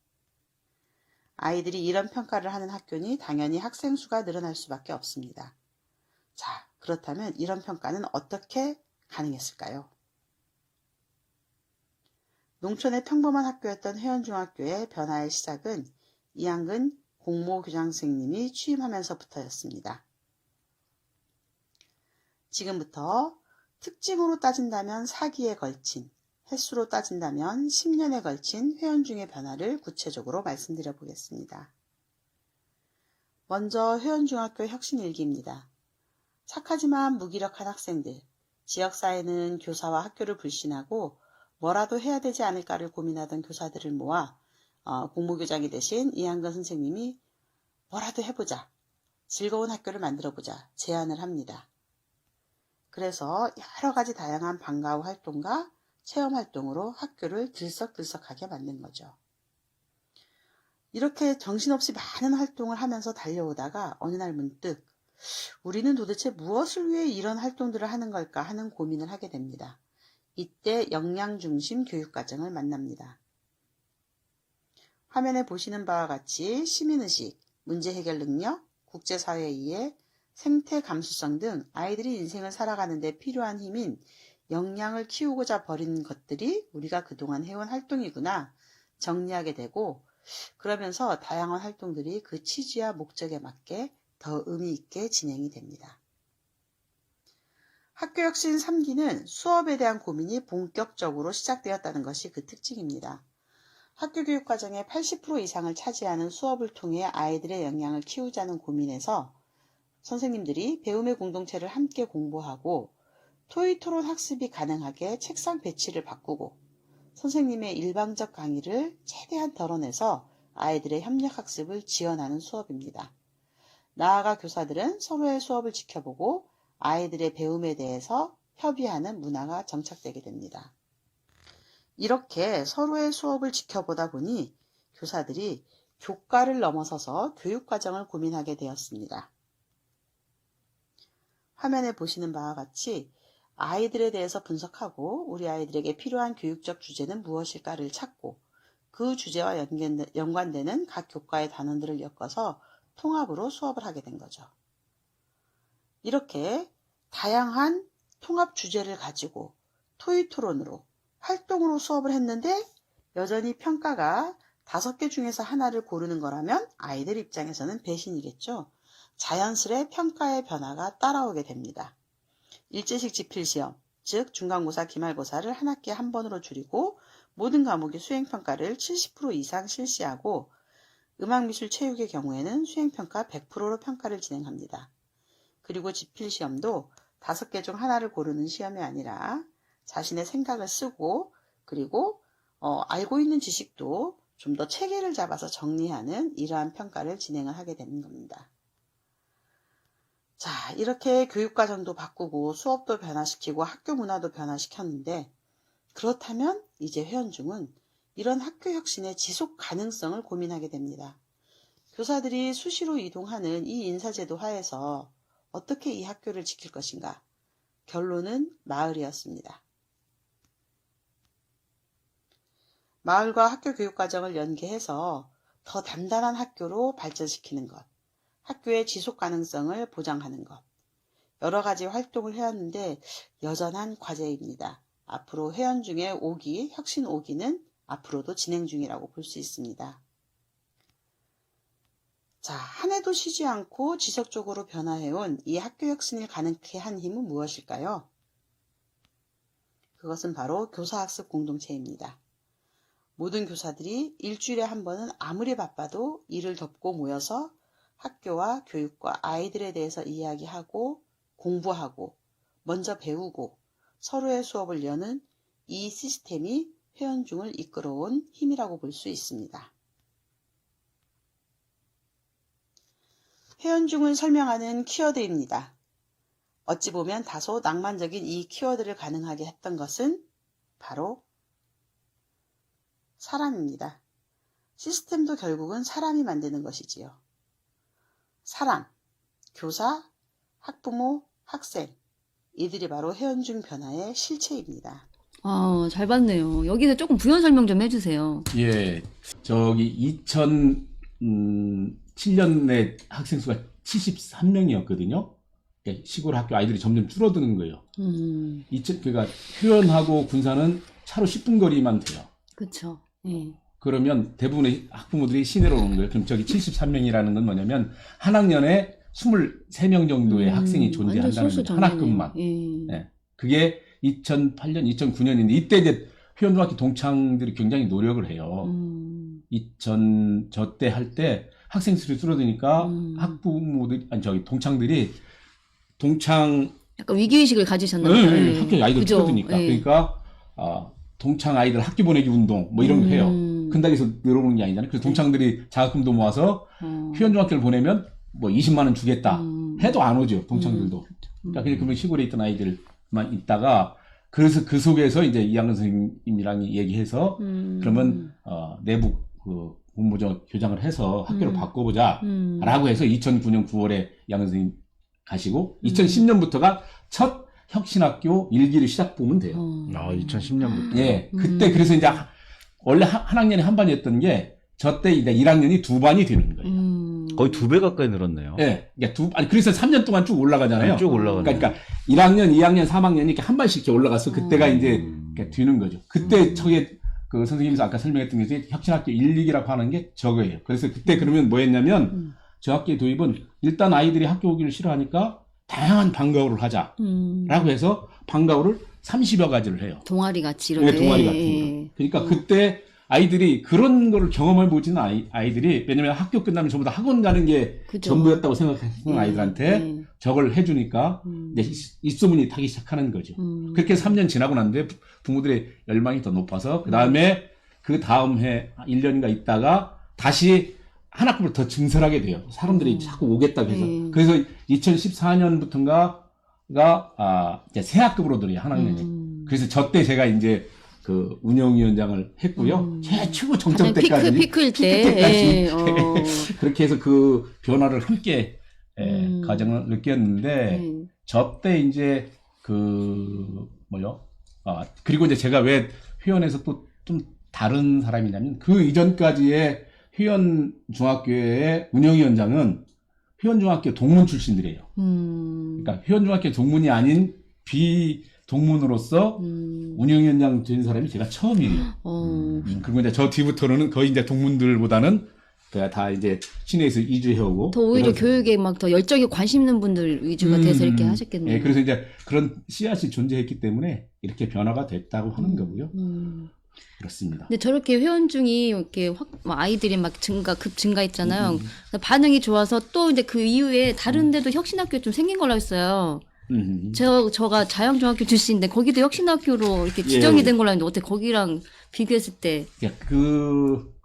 아이들이 이런 평가를 하는 학교니 당연히 학생 수가 늘어날 수밖에 없습니다. 자, 그렇다면 이런 평가는 어떻게 가능했을까요? 농촌의 평범한 학교였던 회원중학교의 변화의 시작은 이한근 공모교장 선생님이 취임하면서부터였습니다. 지금부터 특징으로 따진다면 4기에 걸친, 횟수로 따진다면 10년에 걸친 회원중의 변화를 구체적으로 말씀드려 보겠습니다. 먼저 회원중학교 혁신일기입니다. 착하지만 무기력한 학생들, 지역사회는 교사와 학교를 불신하고 뭐라도 해야 되지 않을까를 고민하던 교사들을 모아 공모교장이 되신 이한근 선생님이 뭐라도 해보자, 즐거운 학교를 만들어보자 제안을 합니다. 그래서 여러 가지 다양한 방과후 활동과 체험활동으로 학교를 들썩들썩하게 만든 거죠. 이렇게 정신없이 많은 활동을 하면서 달려오다가 어느 날 문득 우리는 도대체 무엇을 위해 이런 활동들을 하는 걸까 하는 고민을 하게 됩니다. 이때 역량중심 교육과정을 만납니다. 화면에 보시는 바와 같이 시민의식, 문제해결 능력, 국제사회 이해, 생태 감수성 등 아이들이 인생을 살아가는 데 필요한 힘인 역량을 키우고자 벌인 것들이 우리가 그동안 해온 활동이구나 정리하게 되고 그러면서 다양한 활동들이 그 취지와 목적에 맞게 더 의미 있게 진행이 됩니다. 학교혁신 3기는 수업에 대한 고민이 본격적으로 시작되었다는 것이 그 특징입니다. 학교교육 과정의 80% 이상을 차지하는 수업을 통해 아이들의 역량을 키우자는 고민에서 선생님들이 배움의 공동체를 함께 공부하고 토의토론 학습이 가능하게 책상 배치를 바꾸고 선생님의 일방적 강의를 최대한 덜어내서 아이들의 협력학습을 지원하는 수업입니다. 나아가 교사들은 서로의 수업을 지켜보고 아이들의 배움에 대해서 협의하는 문화가 정착되게 됩니다. 이렇게 서로의 수업을 지켜보다 보니 교사들이 교과를 넘어서서 교육과정을 고민하게 되었습니다. 화면에 보시는 바와 같이 아이들에 대해서 분석하고 우리 아이들에게 필요한 교육적 주제는 무엇일까를 찾고 그 주제와 연관되는 각 교과의 단원들을 엮어서 통합으로 수업을 하게 된 거죠. 이렇게 다양한 통합 주제를 가지고 토의토론으로 활동으로 수업을 했는데 여전히 평가가 5개 중에서 하나를 고르는 거라면 아이들 입장에서는 배신이겠죠. 자연스레 평가의 변화가 따라오게 됩니다. 일제식 지필시험, 즉 중간고사, 기말고사를 한 학기에 한 번으로 줄이고 모든 과목의 수행평가를 70% 이상 실시하고 음악미술체육의 경우에는 수행평가 100%로 평가를 진행합니다. 그리고 지필시험도 5개 중 하나를 고르는 시험이 아니라 자신의 생각을 쓰고 그리고 알고 있는 지식도 좀 더 체계를 잡아서 정리하는 이러한 평가를 진행을 하게 되는 겁니다. 자, 이렇게 교육과정도 바꾸고 수업도 변화시키고 학교 문화도 변화시켰는데 그렇다면 이제 회원중은 이런 학교 혁신의 지속 가능성을 고민하게 됩니다. 교사들이 수시로 이동하는 이 인사제도 하에서 어떻게 이 학교를 지킬 것인가? 결론은 마을이었습니다. 마을과 학교 교육과정을 연계해서 더 단단한 학교로 발전시키는 것, 학교의 지속 가능성을 보장하는 것, 여러 가지 활동을 해왔는데 여전한 과제입니다. 앞으로 회원 중에 5기, 혁신 5기는 앞으로도 진행 중이라고 볼 수 있습니다. 자, 한 해도 쉬지 않고 지속적으로 변화해온 이 학교 혁신을 가능케 한 힘은 무엇일까요? 그것은 바로 교사학습 공동체입니다. 모든 교사들이 일주일에 한 번은 아무리 바빠도 일을 덮고 모여서 학교와 교육과 아이들에 대해서 이야기하고 공부하고 먼저 배우고 서로의 수업을 여는 이 시스템이 회원중을 이끌어온 힘이라고 볼 수 있습니다. 회원중을 설명하는 키워드입니다. 어찌 보면 다소 낭만적인 이 키워드를 가능하게 했던 것은 바로 사람입니다. 시스템도 결국은 사람이 만드는 것이지요. 사람, 교사, 학부모, 학생, 이들이 바로 회원중 변화의 실체입니다. 아, 잘 봤네요. 여기서 조금 부연 설명 좀 해주세요. 예, 저기 2007년에 학생 수가 73명이었거든요. 시골 학교 아이들이 점점 줄어드는 거예요. 그러니까 회원하고 군사는 차로 10분 거리만 돼요. 그렇죠. 예. 그러면 대부분의 학부모들이 시내로 오는 거예요. 그럼 저기 73명이라는 건 뭐냐면 한 학년에 23명 정도의 학생이 존재한다는 거죠. 한 학급만. 예. 네. 그게 2008년, 2009년인데 이때 이제 회원중학교 동창들이 굉장히 노력을 해요. 저 때 할 때 학생 수를 줄어드니까 학부모들, 동창들이 약간 위기의식을 가지셨나 봐요. 네, 학교 아이들 그죠? 줄어드니까. 예. 그러니까 동창 아이들 학교 보내기 운동 뭐 이런 거 해요. 근당에서 늘어오는 게 아니잖아요. 그래서 동창들이 자금도 모아서 회원중학교를 보내면 뭐 20만 원 주겠다 해도 안 오죠. 동창들도. 그러니까 그러면 시골에 있던 아이들만 있다가 그래서 그 속에서 이제 이학년 선생님이랑 얘기해서 그러면 내부 그 본부장 교장을 해서 학교를 바꿔보자라고 해서 2009년 9월에 이학년 선생님 가시고 2010년부터가 첫 혁신학교 1기를 시작 보면 돼요. 2010년부터. 예, 그때 그래서 이제 원래 한 학년에 한 반이었던 게 저 때 이제 1학년이 두 반이 되는 거예요. 거의 2배 가까이 늘었네요. 예, 그러니까 그래서 3년 동안 쭉 올라가잖아요. 쭉 올라가네. 그러니까 1학년, 2학년, 3학년이 이렇게 한 반씩 이렇게 올라가서 그때가 이제 이렇게 뒤는 거죠. 그때 저게 그 선생님께서 아까 설명했던 게 중에 혁신학교 1, 2기라고 하는 게 저거예요. 그래서 그때 그러면 뭐 했냐면 저 학교의 도입은 일단 아이들이 학교 오기를 싫어하니까 다양한 방과후를 하자라고 해서 방과후를 30여 가지를 해요. 동아리 같이 이런. 네, 동아리 같은 거. 그러니까 그때 아이들이 그런 거를 경험해 보지는 아이들이 왜냐면 학교 끝나면 전부 다 학원 가는 게 그죠. 전부였다고 생각하는 아이들한테 저걸 해주니까 이제 입소문이 타기 시작하는 거죠. 그렇게 3년 지나고 났는데 부모들의 열망이 더 높아서 그 다음 해 1년인가 있다가 다시 한 학급을 더 증설하게 돼요. 사람들이 자꾸 오겠다고 해서. 그래서 2014년부터인가가 이제 새 학급으로 들어요, 한 학년이. 그래서 저 때 제가 이제 그 운영위원장을 했고요. 최고 정점 때까지. 피크일 때. 그렇게 해서 그 변화를 함께 과정을 느꼈는데, 저 때 이제 그리고 이제 제가 왜 회원에서 또 좀 다른 사람이냐면, 그 이전까지의 회원 중학교의 운영위원장은 회원 중학교 동문 출신들이에요. 그러니까 회원 중학교 동문이 아닌 비동문으로서 운영위원장 된 사람이 제가 처음이에요. 그리고 이제 저 뒤부터는 거의 이제 동문들보다는 다 이제 시내에서 이주해오고. 더 오히려 교육에 막 더 열정이 관심 있는 분들 위주가 돼서 이렇게 하셨겠네요. 네, 그래서 이제 그런 씨앗이 존재했기 때문에 이렇게 변화가 됐다고 하는 거고요. 그렇습니다. 근데 저렇게 회원 중이 이렇게 뭐 아이들이 막 급 증가했잖아요. 반응이 좋아서 또 이제 그 이후에 다른 데도 혁신학교 좀 생긴 걸로 했어요. 저가 자영중학교 출신인데 거기도 혁신학교로 이렇게 지정이 된 걸로 했는데 어떻게 거기랑 비교했을 때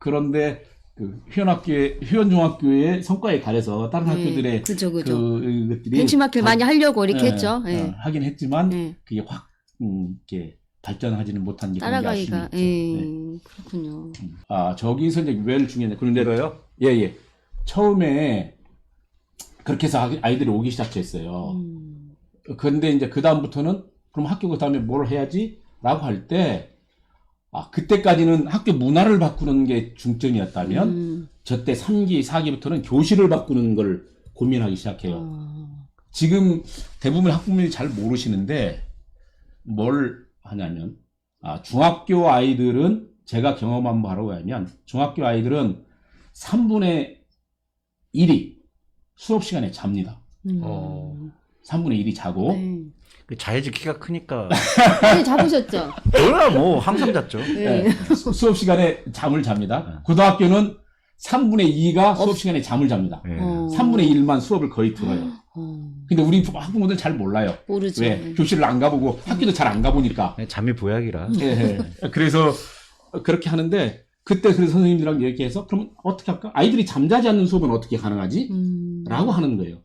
그런데 그 회원중학교의 성과에 가려서 다른 학교들의 그죠. 그것들이 벤치마킹을 많이 하려고 이렇게 했죠. 하긴 했지만 그게 확 이렇게 발전하지는 못한 게 따라가기가 아쉽죠. 그렇군요. 저기서 이제 왜 중요해? 그런데요. 예. 처음에 그렇게 해서 아이들이 오기 시작했어요. 그런데 이제 그 다음부터는 그럼 학교 그 다음에 뭘 해야지?라고 할 때 그때까지는 학교 문화를 바꾸는 게 중점이었다면 저때 3기, 4기부터는 교실을 바꾸는 걸 고민하기 시작해요. 지금 대부분 학부모님이 잘 모르시는데 뭘 하냐면 중학교 아이들은 제가 경험한 바로 하면 중학교 아이들은 3분의 1이 수업 시간에 잡니다. 3분의 1이 자고 자해지 키가 크니까 네, 잡으셨죠? 뭐야 뭐 항상 잤죠. 수업 시간에 잠을 잡니다. 고등학교는 3분의 2가 수업 시간에 잠을 잡니다. 3분의 1만 수업을 거의 들어요. 근데 우리 학부모들 잘 몰라요. 모르죠. 왜? 교실을 안 가보고 학교도 잘 안 가보니까. 잠이 보약이라. 그래서 그렇게 하는데 그때 그래서 선생님들이랑 얘기해서 그러면 어떻게 할까? 아이들이 잠자지 않는 수업은 어떻게 가능하지? 라고 하는 거예요.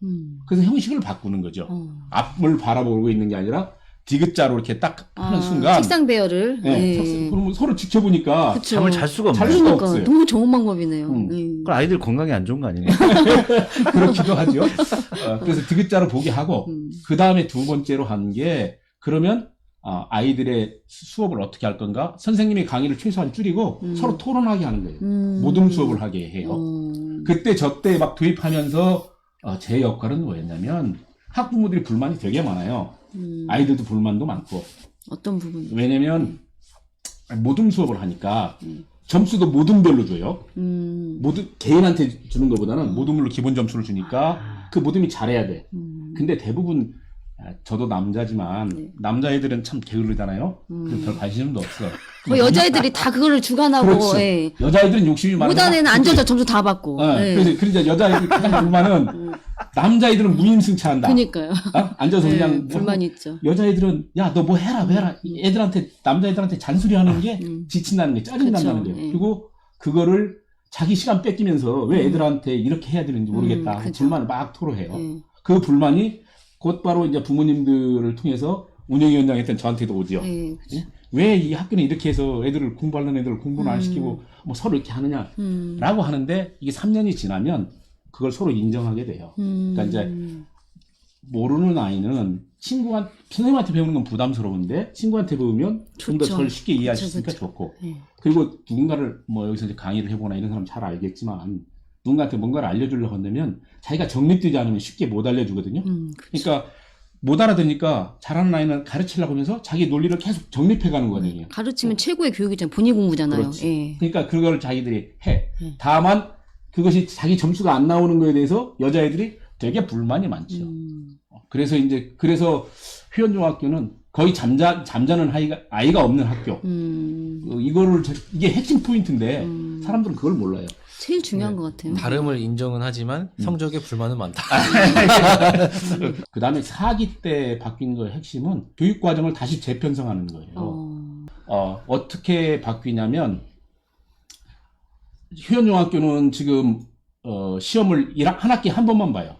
그래서 형식을 바꾸는 거죠. 앞을 바라보고 있는 게 아니라 디귿자로 이렇게 딱 하는 순간 책상 배열을 그러면 서로 지켜보니까 그쵸. 잠을 잘 수가 없네요. 잘 수가 없어요. 너무 좋은 방법이네요. 그럼 아이들 건강에 안 좋은 거 아니에요? 그렇기도 하죠. 그래서 디귿자로 보게 하고 그 다음에 두 번째로 하는 게 그러면 아이들의 수업을 어떻게 할 건가? 선생님이 강의를 최소한 줄이고 서로 토론하게 하는 거예요. 모둠 수업을 하게 해요. 그때 저때 막 도입하면서 제 역할은 뭐였냐면 학부모들이 불만이 되게 많아요. 아이들도 불만도 많고. 어떤 부분? 왜냐면 모둠 수업을 하니까 점수도 모둠별로 줘요. 모두 개인한테 주는 것보다는 모둠으로 기본 점수를 주니까 그 모둠이 잘해야 돼. 근데 대부분 저도 남자지만 남자애들은 참 게으르잖아요. 그래서 별 관심도 없어. 뭐 여자애들이 다 그거를 주관하고 그렇죠. 여자애들은 욕심이 많아. 못한 앉아서 점수 다 받고. 그래서 여자애들 가장 불만은 남자애들은 무임승차한다. 그러니까요. 앉아서 그냥 불만이 있죠. 여자애들은 야 너 뭐 해라 애들한테 남자애들한테 잔소리하는 게 지친다는 게 짜증난다는 그쵸. 거예요. 그리고 그거를 자기 시간 뺏기면서 왜 애들한테 이렇게 해야 되는지 모르겠다. 불만을 막 토로해요. 그 불만이 곧바로 이제 부모님들을 통해서 운영위원장했던 저한테도 오죠. 왜 이 학교는 이렇게 해서 애들을 공부하는 애들을 공부는 안 시키고 뭐 서로 이렇게 하느냐라고 하는데 이게 3년이 지나면 그걸 서로 인정하게 돼요. 그러니까 이제 모르는 아이는 선생님한테 배우는 건 부담스러운데 친구한테 배우면 좀 더 덜 쉽게 이해할 수 있으니까 좋고. 그리고 누군가를 뭐 여기서 이제 강의를 해보나 이런 사람 잘 알겠지만 누군가한테 뭔가를 알려주려고 한다면 자기가 정립되지 않으면 쉽게 못 알려주거든요. 그러니까 못 알아듣니까 잘하는 아이는 가르치려고 하면서 자기 논리를 계속 정립해가는 거거든요. 가르치면 최고의 교육이잖아요. 본인 공부잖아요. 그러니까 그걸 자기들이 해. 다만 그것이 자기 점수가 안 나오는 거에 대해서 여자애들이 되게 불만이 많죠. 그래서 회원중학교는 거의 잠자는 아이가 없는 학교. 이게 핵심 포인트인데 사람들은 그걸 몰라요. 제일 중요한 것 같아요. 다름을 인정은 하지만 성적에 불만은 많다. 그 다음에 4기 때 바뀐 거의 핵심은 교육과정을 다시 재편성하는 거예요. 어떻게 바뀌냐면 회원중학교는 지금 시험을 한 학기에 한 번만 봐요.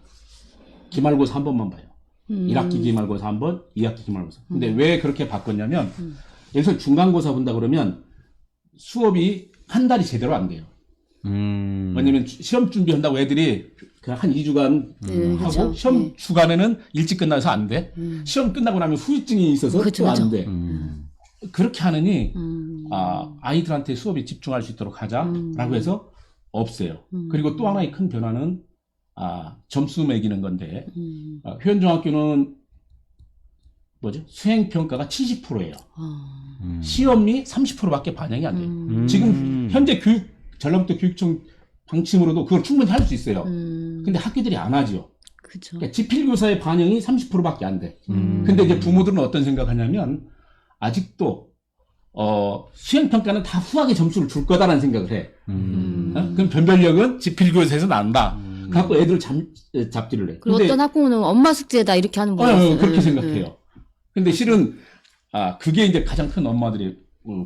기말고사 한 번만 봐요. 1학기 기말고사 한 번, 2학기 기말고사. 근데 왜 그렇게 바꿨냐면 여기서 중간고사 본다 그러면 수업이 한 달이 제대로 안 돼요. 왜냐면 시험 준비한다고 애들이 그냥 한 2주간 하고 그쵸. 시험 주간에는 일찍 끝나서 안 돼. 시험 끝나고 나면 후유증이 있어서 또 안 돼. 그렇게 하느니 아이들한테 수업에 집중할 수 있도록 하자라고 해서 없애요. 그리고 또 하나의 큰 변화는 점수 매기는 건데 회원중학교는 수행평가가 70%예요. 시험이 30%밖에 반영이 안 돼요. 지금 현재 전라북도 교육청 방침으로도 그걸 충분히 할 수 있어요. 근데 학교들이 안 하죠. 그러니까 지필교사의 반영이 30%밖에 안 돼. 근데 이제 부모들은 어떤 생각하냐면 아직도 수행평가는 다 후하게 점수를 줄 거다라는 생각을 해. 그럼 변별력은 지필교에서 나온다. 갖고 애들 잡지를 해. 그리고 어떤 학부모는 엄마 숙제다 이렇게 하는 분이 있어요. 그렇게 생각해요. 근데 실은 그게 이제 가장 큰 엄마들의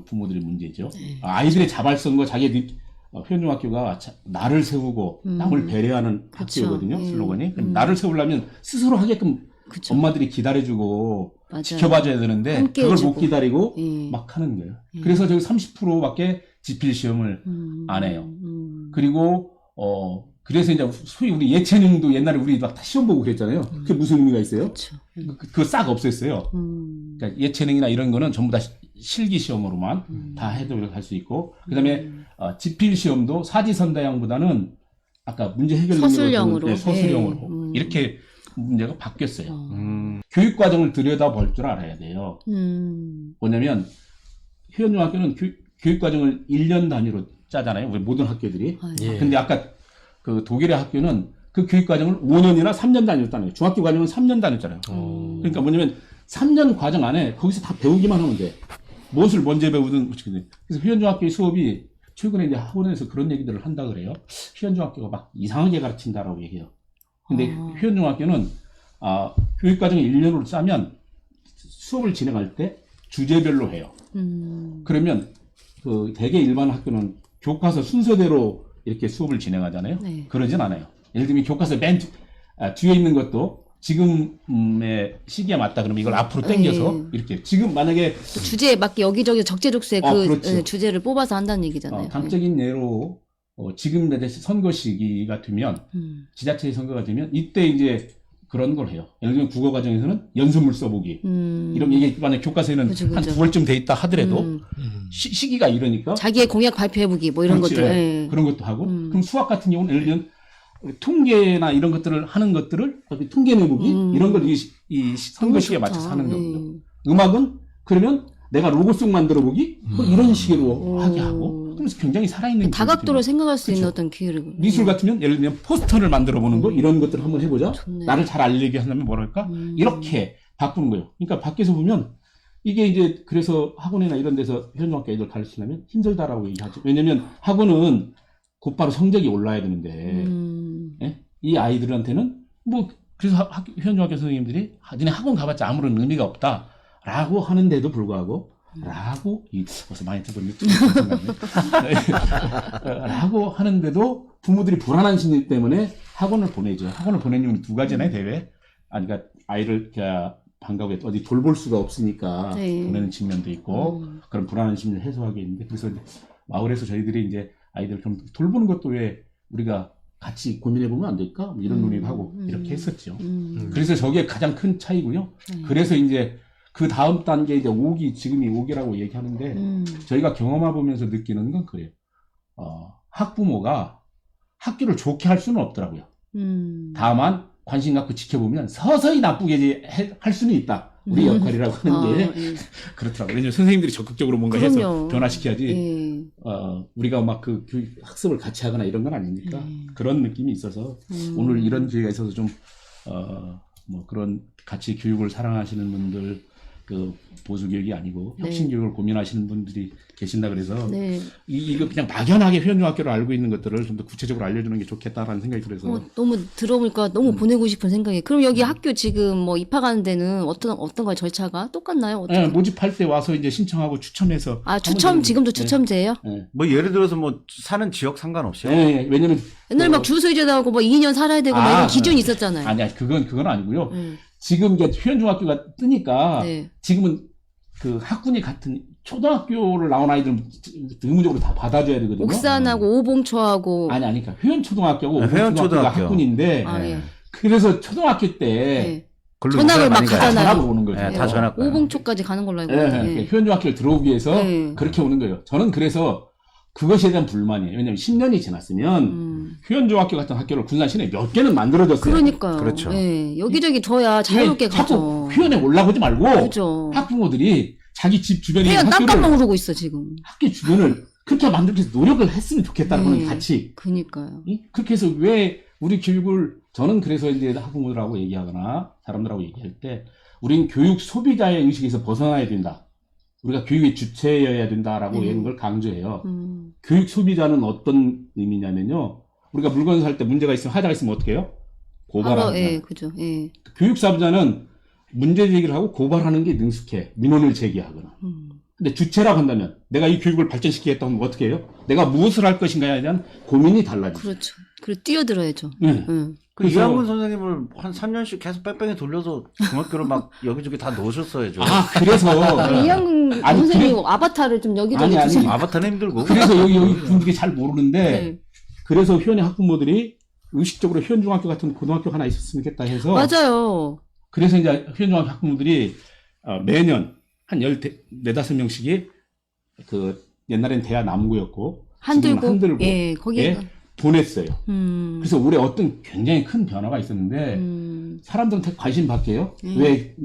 부모들의 문제죠. 아이들의 자발성과 자기들 표현중학교가 나를 세우고 남을 배려하는 그쵸. 학교거든요. 슬로건이. 나를 세우려면 스스로 하게끔 그쵸. 엄마들이 기다려주고 맞아요. 지켜봐줘야 되는데 함께 그걸 해주고. 못 기다리고 예. 막 하는 거예요. 그래서 저기 30%밖에 지필 시험을 안 해요. 그리고 그래서 이제 소위 우리 예체능도 옛날에 우리 막 다 시험 보고 그랬잖아요. 그게 무슨 의미가 있어요? 그렇죠. 그거 싹 없앴어요. 그러니까 예체능이나 이런 거는 전부 다 실기 시험으로만 다 해도 할 수 있고, 그다음에 지필 시험도 사지선다형보다는 아까 문제 해결 서술형으로. 서술형으로 이렇게 문제가 바뀌었어요. 교육 과정을 들여다 볼 줄 알아야 돼요. 뭐냐면 효연중학교는 교육 과정을 1년 단위로 짜잖아요. 우리 모든 학교들이. 예. 근데 아까 그 독일의 학교는 그 교육 과정을 5년이나 3년 단위로 짜요. 중학교 과정은 3년 단위잖아요. 그러니까 뭐냐면 3년 과정 안에 거기서 다 배우기만 하면 돼. 무엇을 먼저 배우든 그래서 효연중학교의 수업이 최근에 이제 학원에서 그런 얘기들을 한다 그래요. 효연중학교가 막 이상하게 가르친다라고 얘기해요. 근데 효연중학교는 교육 과정을 1년으로 짜면 수업을 진행할 때 주제별로 해요. 그러면 그 대개 일반 학교는 교과서 순서대로 이렇게 수업을 진행하잖아요. 네. 그러진 않아요. 예를 들면 교과서 맨 뒤에 있는 것도 지금의 시기에 맞다 그러면 이걸 앞으로 당겨서 네. 이렇게 지금 만약에 주제에 맞게 여기저기 적재적소에 그렇죠. 예, 주제를 뽑아서 한다는 얘기잖아요. 단적인 예로 지금 선거 시기가 되면 지자체 선거가 되면 이때 이제 그런 걸 해요. 예를 들면 국어 과정에서는 연습물 써보기 이런 게 만약 교과서에는 그죠, 한 그죠. 9월쯤 돼 있다 하더라도 시기가 이러니까 자기의 공약 발표해보기 뭐 이런 그렇지. 것들. 예. 그런 것도 하고 그럼 수학 같은 경우는 예를 들면 통계나 이런 것들을 하는 것들을 통계 내보기 이런 걸 이 선거 시기에 좋다. 맞춰서 하는 거거든요. 예. 음악은 그러면 내가 로고송 만들어 보기 뭐 이런 식으로 하게 하고 그러면서 굉장히 살아있는 다각도로 생각할 수 있는 그렇죠. 어떤 기회를. 미술 같으면 예를 들면 포스터를 만들어 보는 거 이런 것들을 한번 해보자. 좋네. 나를 잘 알리게 하려면 뭐랄까 이렇게 바꾸는 거예요. 그러니까 밖에서 보면 이게 이제 그래서 학원이나 이런 데서 현중학교 애들 가르치려면 힘들다라고 얘기하죠. 왜냐면 학원은 곧바로 성적이 올라야 되는데 예? 이 아이들한테는 뭐 그래서 현중학교 선생님들이 니네 학원 가봤자 아무런 의미가 없다라고 하는데도 불구하고 라고 벌써 많이 들어보니 라고 하는데도 부모들이 불안한 심리 때문에 학원을 보내죠. 학원을 보내는 이유는 두 가지잖아요. 대회. 그러니까 아이를 방과후에 어디 돌볼 수가 없으니까 네. 보내는 측면도 있고 그런 불안한 심리를 해소하게 있는데 그래서 이제 마을에서 저희들이 이제 아이들 좀 돌보는 것도 왜 우리가 같이 고민해보면 안 될까? 뭐 이런 논의를 하고 이렇게 했었죠. 그래서 저게 가장 큰 차이고요. 그래서 이제 그 다음 단계 이제 5기, 지금이 5기라고 얘기하는데 저희가 경험해보면서 느끼는 건 그래요. 학부모가 학교를 좋게 할 수는 없더라고요. 다만 관심 갖고 지켜보면 서서히 나쁘게 할 수는 있다. 우리 역할이라고 하는 게 예. 그렇더라고요. 왜냐면 선생님들이 적극적으로 뭔가 그럼요. 해서 변화시켜야지 예. 우리가 막 그 학습을 같이 하거나 이런 건 아니니까 그런 느낌이 있어서 오늘 이런 기회가 있어서 좀 뭐 그런 같이 교육을 사랑하시는 분들 그 보수 교육이 아니고 혁신 교육을 고민하시는 분들이 계신다 그래서 네. 이거 그냥 막연하게 효연중학교를 알고 있는 것들을 좀 더 구체적으로 알려주는 게 좋겠다라는 생각이 들어서 너무 들어보니까 너무 보내고 싶은 생각이. 그럼 여기 학교 지금 뭐 입학하는 데는 어떤 거의 절차가 똑같나요? 네, 모집할 때 와서 이제 신청하고 추첨해서 추첨 지금도 추첨제예요? 네. 뭐 예를 들어서 뭐 사는 지역 상관없이요? 네, 왜냐면 옛날에 막 주소이제 나오고 뭐 2년 살아야 되고 막 이런 기준이 있었잖아요. 아니야, 그건 아니고요. 지금 이제 효연중학교가 뜨니까 네. 지금은 그 학군이 같은 초등학교를 나온 아이들은 의무적으로 다 받아줘야 되거든요. 옥산하고 오봉초하고 아니, 그러니까 효연초등학교하고 효연초등학교. 오봉초등학교가 학군인데 예. 그래서 초등학교 때 네. 글로 전학을 이사를 막 많이 가요. 가잖아요. 전학을 오는 거죠. 네, 다 전학 가요. 오봉초까지 가는 걸로 알고 네, 있는데. 효연중학교를 들어오기 위해서 네. 그렇게 오는 거예요. 저는 그래서 그것에 대한 불만이에요. 왜냐하면 10년이 지났으면 효연중학교 같은 학교를 군산 시내에 몇 개는 만들어졌어요. 그러니까요. 그렇죠. 예. 여기저기 둬야 자유롭게 왜 자꾸 가죠. 효연에 올라오지 말고 그죠. 학부모들이 자기 집 주변에 있는 회원 학교를 깜깜 모르고 있어 지금. 학교 주변을 그렇게 만들기 위해서 노력을 했으면 좋겠다는 건 같이. 그니까요. 그렇게 해서 왜 우리 교육을 저는 그래서 이제 학부모들하고 얘기하거나 사람들하고 얘기할 때 우린 교육 소비자의 의식에서 벗어나야 된다. 우리가 교육의 주체여야 된다라고 이런 걸 강조해요. 교육 소비자는 어떤 의미냐면요. 우리가 물건 살 때 문제가 있으면 하자가 있으면 어떻게 해요? 고발하는 거예요. 예, 그죠. 예. 교육 사업자는 문제 제기를 하고 고발하는 게 능숙해. 민원을 제기하거나. 근데 주체라고 한다면 내가 이 교육을 발전시키겠다 하면 어떻게 해요? 내가 무엇을 할 것인가에 대한 고민이 달라지죠. 그렇죠. 그리고 뛰어들어야죠. 네. 예. 그 이학문 선생님을 한 3년씩 계속 뺑뺑이 돌려서 중학교를 막 여기저기 다 넣으셨어야죠. 아, 그래서. 이학문 아니, 선생님 그래- 아바타를 좀 여기저기 아니, 두시 아바타는 힘들고. 그래서 여기 분들이 잘 모르는데, 네. 그래서 회원의 학부모들이 의식적으로 회원중학교 같은 고등학교 하나 있었으면 좋겠다 해서. 맞아요. 그래서 이제 회원중학교 학부모들이 매년 한 14~15명씩이 그 옛날엔 대야 남구였고, 지금은 한들고 예, 거기에 보냈어요. 그래서 올해 어떤 굉장히 큰 변화가 있었는데 사람들한테 관심 받게요. 왜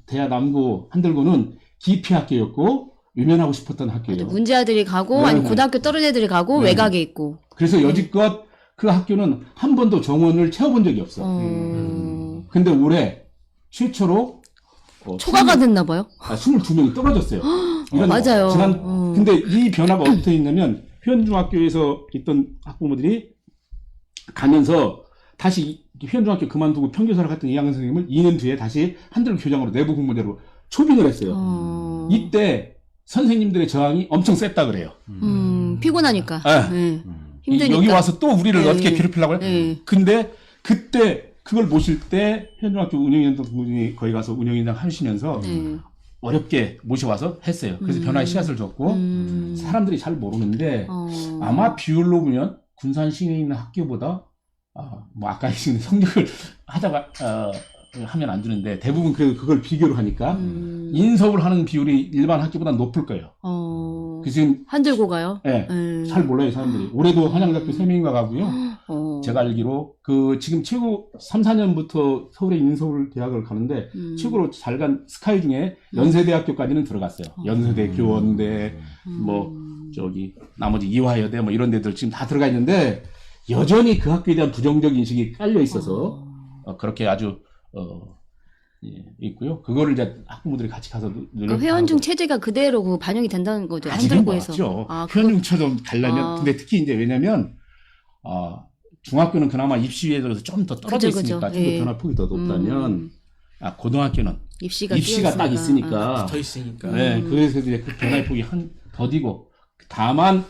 대야 남구 한들고는 기피 학교였고 유명하고 싶었던 학교예요. 문제아들이 가고 네, 아니면 네. 고등학교 떨어진 애들이 가고 네. 외곽에 있고. 그래서 여지껏 그 학교는 한 번도 정원을 채워본 적이 없어. 근데 올해 최초로 초과가 됐나 봐요. 22명이 떨어졌어요. 이런 맞아요. 근데 이 변화가 어떻게 있냐면 회원중학교에서 있던 학부모들이 가면서 다시 회원중학교 그만두고 평교사를 갔던 이학년 선생님을 2년 뒤에 다시 한들 교장으로 내부 공무대로 초빙을 했어요. 이때 선생님들의 저항이 엄청 셌다 그래요. 피곤하니까. 네. 네. 힘드니까. 여기 와서 또 우리를 네. 어떻게 괴롭히려고 해요? 네. 근데 그때 그걸 보실 때 회원중학교 운영위원장 분이 거기 가서 운영위원장 하시면서 네. 어렵게 모셔와서 했어요. 그래서 변화의 씨앗을 줬고 사람들이 잘 모르는데 아마 비율로 보면 군산 시내에 있는 학교보다 뭐 아까 얘기한 성적을 하다가 하면 안 주는데 대부분 그걸 비교를 하니까 인서울 하는 비율이 일반 학교보다 높을 거예요. 그 지금 한들고가요? 네, 잘 몰라요 사람들이. 올해도 한양대학교 3명인가 가고요. 제가 알기로 그 지금 최고 3~4년부터 서울의 인서울 대학을 가는데 최고로 잘 간 스카이 중에 연세대학교까지는 들어갔어요. 연세대, 교원대, 뭐 저기 나머지 이화여대 뭐 이런 데들 지금 다 들어가 있는데 여전히 그 학교에 대한 부정적 인식이 깔려 있어서 그렇게 아주 있고요. 그거를 이제 학부모들이 같이 가서 회원중 체제가 그대로 그 반영이 된다는 거죠. 한들고에서. 맞죠. 회원중처럼 가려면 근데 특히 이제 왜냐면 중학교는 그나마 입시에 들어서 좀 더 떨어져 있으니까 좀 더 변화폭이 더 높다면 고등학교는 입시가 딱 있으니까 붙어 있으니까. 네, 그래서 이제 그 변화의 폭이 더디고 다만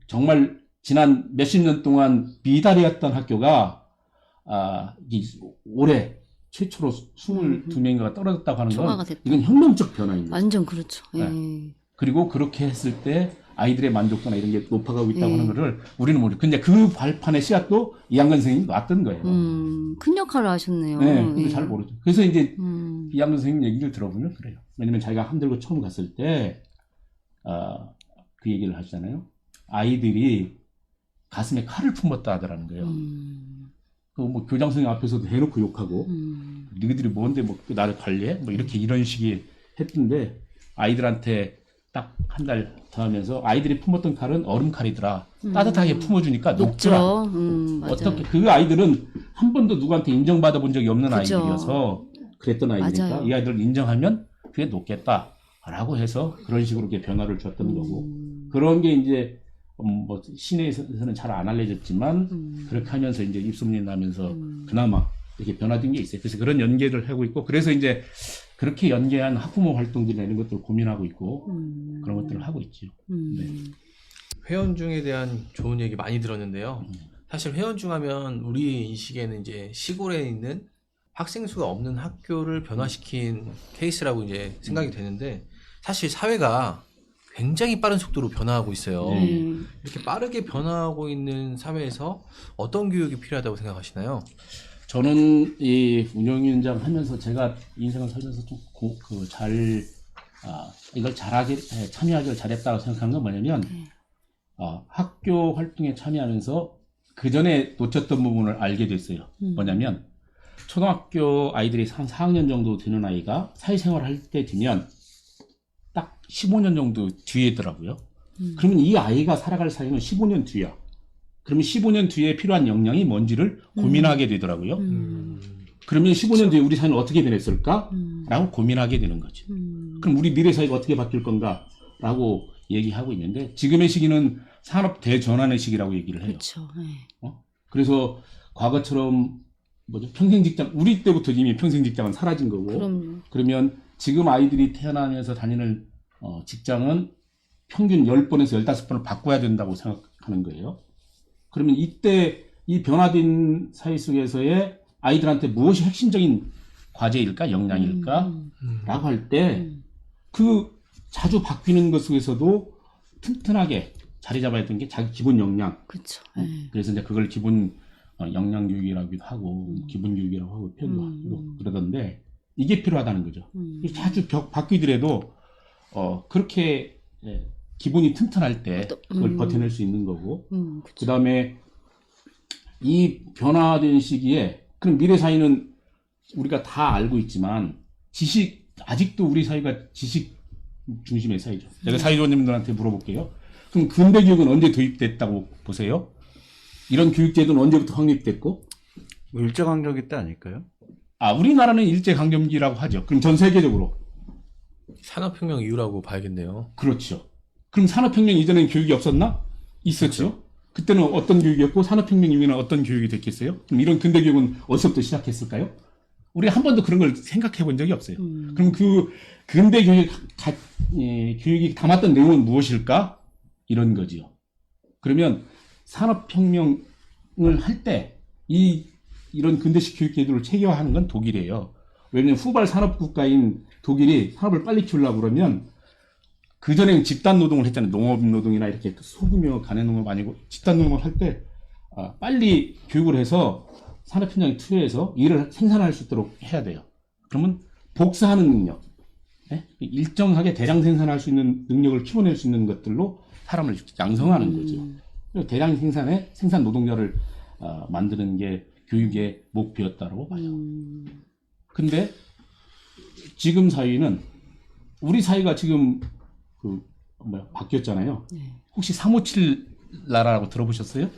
정말 지난 몇십 년 동안 미달이었던 학교가 올해 최초로 22명인가가 떨어졌다고 하는 건 이건 혁명적 변화입니다. 완전 그렇죠. 네. 그리고 그렇게 했을 때 아이들의 만족도나 이런 게 높아가고 있다고 하는 거를 우리는 모르고 근데 그 발판의 씨앗도 이학년 선생님이 놨던 거예요. 큰 역할을 하셨네요. 네, 근데 잘 모르죠. 그래서 이제 이학년 선생님 얘기를 들어보면 그래요. 왜냐면 자기가 한들고 처음 갔을 때 그 얘기를 하시잖아요. 아이들이 가슴에 칼을 품었다 하더라는 거예요. 그 뭐 교장 선생님 앞에서도 해놓고 욕하고 너희들이 뭔데 뭐 나를 관리해? 뭐 이런 식이 했던데 아이들한테 딱 한 달 더 하면서 아이들이 품었던 칼은 얼음 칼이더라. 따뜻하게 품어주니까 녹더라. 어떻게 그 아이들은 한 번도 누구한테 인정받아 본 적이 없는 그죠. 아이들이어서 그랬던 아이들이니까 맞아요. 이 아이들을 인정하면 그게 높겠다라고 해서 그런 식으로 이렇게 변화를 줬던 거고 그런 게 이제 뭐 시내에서는 잘 안 알려졌지만 그렇게 하면서 이제 입소문이 나면서 그나마 이렇게 변화된 게 있어요. 그래서 그런 연계를 하고 있고 그래서 이제 그렇게 연계한 학부모 활동들이나 이런 것들을 고민하고 있고 그런 것들을 하고 있죠. 네. 회원중에 대한 좋은 얘기 많이 들었는데요. 사실 회원중 하면 우리 인식에는 이제 시골에 있는 학생 수가 없는 학교를 변화시킨 케이스라고 이제 생각이 되는데 사실 사회가 굉장히 빠른 속도로 변화하고 있어요. 이렇게 빠르게 변화하고 있는 사회에서 어떤 교육이 필요하다고 생각하시나요? 저는 이 운영위원장 하면서 제가 인생을 살면서 좀 이걸 참여하기를 잘했다고 생각한 건 뭐냐면 학교 활동에 참여하면서 그 전에 놓쳤던 부분을 알게 됐어요. 뭐냐면 초등학교 아이들이 한 4학년 정도 되는 아이가 사회생활을 할 때 되면 딱 15년 정도 뒤에더라고요. 그러면 이 아이가 살아갈 사회는 15년 뒤야. 그러면 15년 뒤에 필요한 역량이 뭔지를 고민하게 되더라고요. 그러면 15년 뒤에 우리 사회는 어떻게 변했을까라고 고민하게 되는 거죠. 그럼 우리 미래 사회가 어떻게 바뀔 건가라고 얘기하고 있는데 지금의 시기는 산업 대전환의 시기라고 얘기를 해요. 그렇죠. 네. 그래서 과거처럼 평생 직장, 우리 때부터 이미 평생 직장은 사라진 거고, 그럼요. 그러면 지금 아이들이 태어나면서 다니는 직장은 평균 10번에서 15번을 바꿔야 된다고 생각하는 거예요. 그러면 이때 이 변화된 사회 속에서의 아이들한테 무엇이 핵심적인 과제일까, 역량일까? 라고 할 때, 그 자주 바뀌는 것 속에서도 튼튼하게 자리 잡아야 되는 게 자기 기본 역량. 그렇죠. 그래서 이제 그걸 기본 역량 교육이라고도 하고, 기본 교육이라고 하고, 표현도 하고, 그러던데, 이게 필요하다는 거죠. 자주 바뀌더라도, 그렇게, 기본이 튼튼할 때, 그걸 버텨낼 수 있는 거고, 그 다음에, 이 변화된 시기에, 그럼 미래 사회는 우리가 다 알고 있지만, 아직도 우리 사회가 지식 중심의 사회죠. 제가 사회자님들한테 물어볼게요. 그럼 근대 교육은 언제 도입됐다고 보세요? 이런 교육제도는 언제부터 확립됐고? 뭐 일제강점기 때 아닐까요? 우리나라는 일제강점기라고 하죠. 그럼 전 세계적으로? 산업혁명 이후라고 봐야겠네요. 그렇죠. 그럼 산업혁명 이전엔 교육이 없었나? 있었죠. 그때는 어떤 교육이었고 산업혁명 이후에는 어떤 교육이 됐겠어요? 그럼 이런 근대 교육은 어디서부터 시작했을까요? 우리 한 번도 그런 걸 생각해 본 적이 없어요. 그럼 그 근대 교육이 담았던 내용은 무엇일까? 이런 거지요. 그러면 산업혁명을 할 때 이런 근대식 교육 제도를 체계화하는 건 독일이에요. 왜냐하면 후발 산업국가인 독일이 산업을 빨리 키우려고 그러면 그전에는 집단 노동을 했잖아요. 농업 노동이나 이렇게 소규모 가내 농업 아니고 집단 농업을 할 때 빨리 교육을 해서 산업현장에 투여해서 일을 생산할 수 있도록 해야 돼요. 그러면 복사하는 능력, 일정하게 대량 생산할 수 있는 능력을 키워낼 수 있는 것들로 사람을 양성하는 거죠. 그리고 대량 생산 노동자를 만드는 게 교육의 목표였다고 봐요. 근데 지금 사회는 우리 사회가 지금 바뀌었잖아요. 혹시 357 나라라고 들어보셨어요?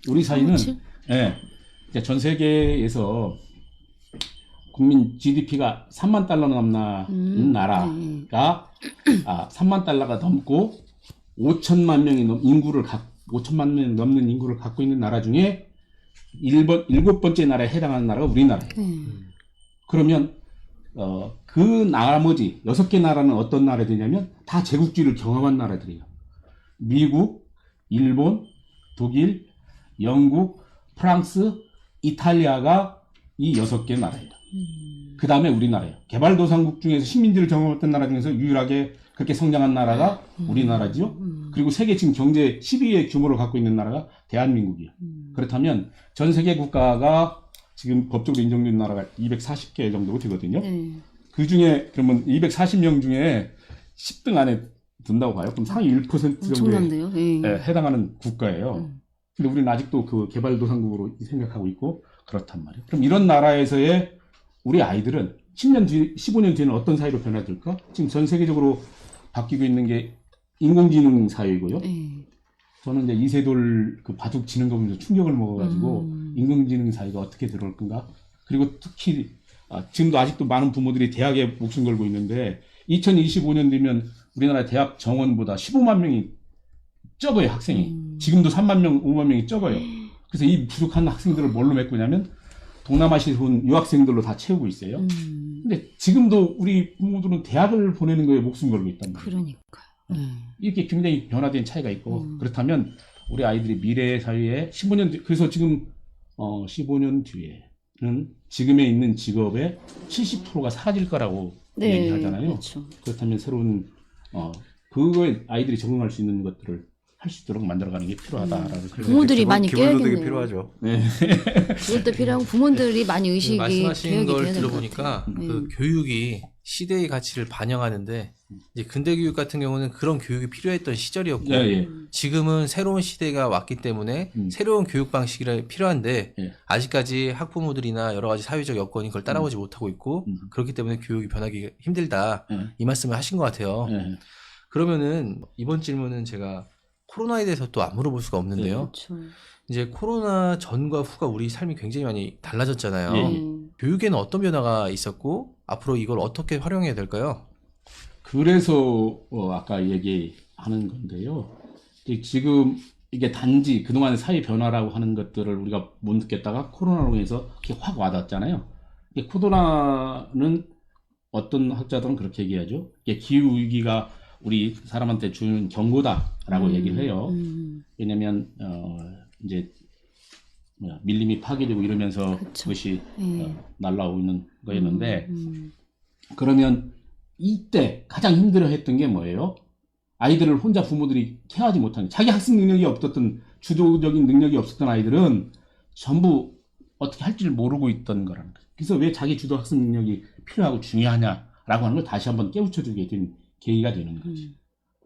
우리 사회는 357? 전 세계에서 국민 GDP가 3만 달러 넘는 나라가 3만 달러가 넘고 5천만 명이 넘는 인구를 갖고 있는 나라 중에 7번째 나라에 해당하는 나라가 우리나라예요. 그러면 그 나머지 6개 나라는 어떤 나라들이냐면 다 제국주의를 경험한 나라들이에요. 미국, 일본, 독일, 영국, 프랑스, 이탈리아가 이 6개 나라예요. 그 다음에 우리나라예요. 개발도상국 중에서 식민지를 경험했던 나라 중에서 유일하게 그렇게 성장한 나라가 우리나라지요. 그리고 세계 지금 경제 10위의 규모를 갖고 있는 나라가 대한민국이에요. 그렇다면 전 세계 국가가 지금 법적으로 인정된 나라가 240개 정도 되거든요. 그 중에 그러면 240명 중에 10등 안에 든다고 봐요. 그럼 상위 1% 정도에 해당하는 국가예요. 근데 우리는 아직도 그 개발도상국으로 생각하고 있고 그렇단 말이에요. 그럼 이런 나라에서의 우리 아이들은 10년 뒤, 15년 뒤에는 어떤 사회로 변화될까? 지금 전 세계적으로 바뀌고 있는 게 인공지능 사회이고요. 저는 이제 이세돌 그 바둑 지는 거 보면서 충격을 먹어가지고 인공지능 사회가 어떻게 들어올 건가? 그리고 특히 지금도 아직도 많은 부모들이 대학에 목숨 걸고 있는데 2025년 되면 우리나라 대학 정원보다 15만 명이 적어요, 학생이. 지금도 3만 명, 5만 명이 적어요. 그래서 이 부족한 학생들을 뭘로 메꾸냐면 동남아시아에서 온 유학생들로 다 채우고 있어요. 근데 지금도 우리 부모들은 대학을 보내는 거에 목숨 걸고 있단 말이에요. 그러니까요. 이렇게 굉장히 변화된 차이가 있고 그렇다면 우리 아이들이 미래 사회에 15년 뒤, 그래서 지금 15년 뒤에는 지금에 있는 직업의 70%가 사라질 거라고 얘기하잖아요. 그렇죠. 그렇다면 새로운 그거에 아이들이 적응할 수 있는 것들을 할 수 있도록 만들어가는 게 필요하다라고 생각해요. 부모들이 많이 기본소득이 깨야겠네요. 필요하죠. 그것도 필요하고 부모들이 많이 의식이 말씀하신 걸 돼야 될 것 들어보니까 같아요. 그 교육이 시대의 가치를 반영하는데 이제 근대 교육 같은 경우는 그런 교육이 필요했던 시절이었고 지금은 새로운 시대가 왔기 때문에 새로운 교육 방식이 필요한데 아직까지 학부모들이나 여러 가지 사회적 여건이 그걸 따라오지 못하고 있고 그렇기 때문에 교육이 변하기 힘들다 이 말씀을 하신 것 같아요. 그러면은 이번 질문은 제가 코로나에 대해서 또 안 물어볼 수가 없는데요. 그렇죠. 이제 코로나 전과 후가 우리 삶이 굉장히 많이 달라졌잖아요. 예. 교육에는 어떤 변화가 있었고 앞으로 이걸 어떻게 활용해야 될까요? 그래서 아까 얘기하는 건데요. 지금 이게 단지 그동안 사회 변화라고 하는 것들을 우리가 못 느꼈다가 코로나로 인해서 이렇게 확 와닿았잖아요. 이 코로나는 어떤 학자들은 그렇게 얘기하죠. 이게 기후위기가 우리 사람한테 주는 경고다라고 얘기를 해요. 왜냐면 이제 밀림이 파괴되고 이러면서 그쵸. 그것이 날라오는 거였는데 그러면 이때 가장 힘들어했던 게 뭐예요? 아이들을 혼자 부모들이 케어하지 못하는, 자기 학습 능력이 없었던, 주도적인 능력이 없었던 아이들은 전부 어떻게 할지를 모르고 있던 거라는 거죠. 그래서 왜 자기 주도 학습 능력이 필요하고 중요하냐라고 하는 걸 다시 한번 깨우쳐주게 된 계기가 되는 거죠.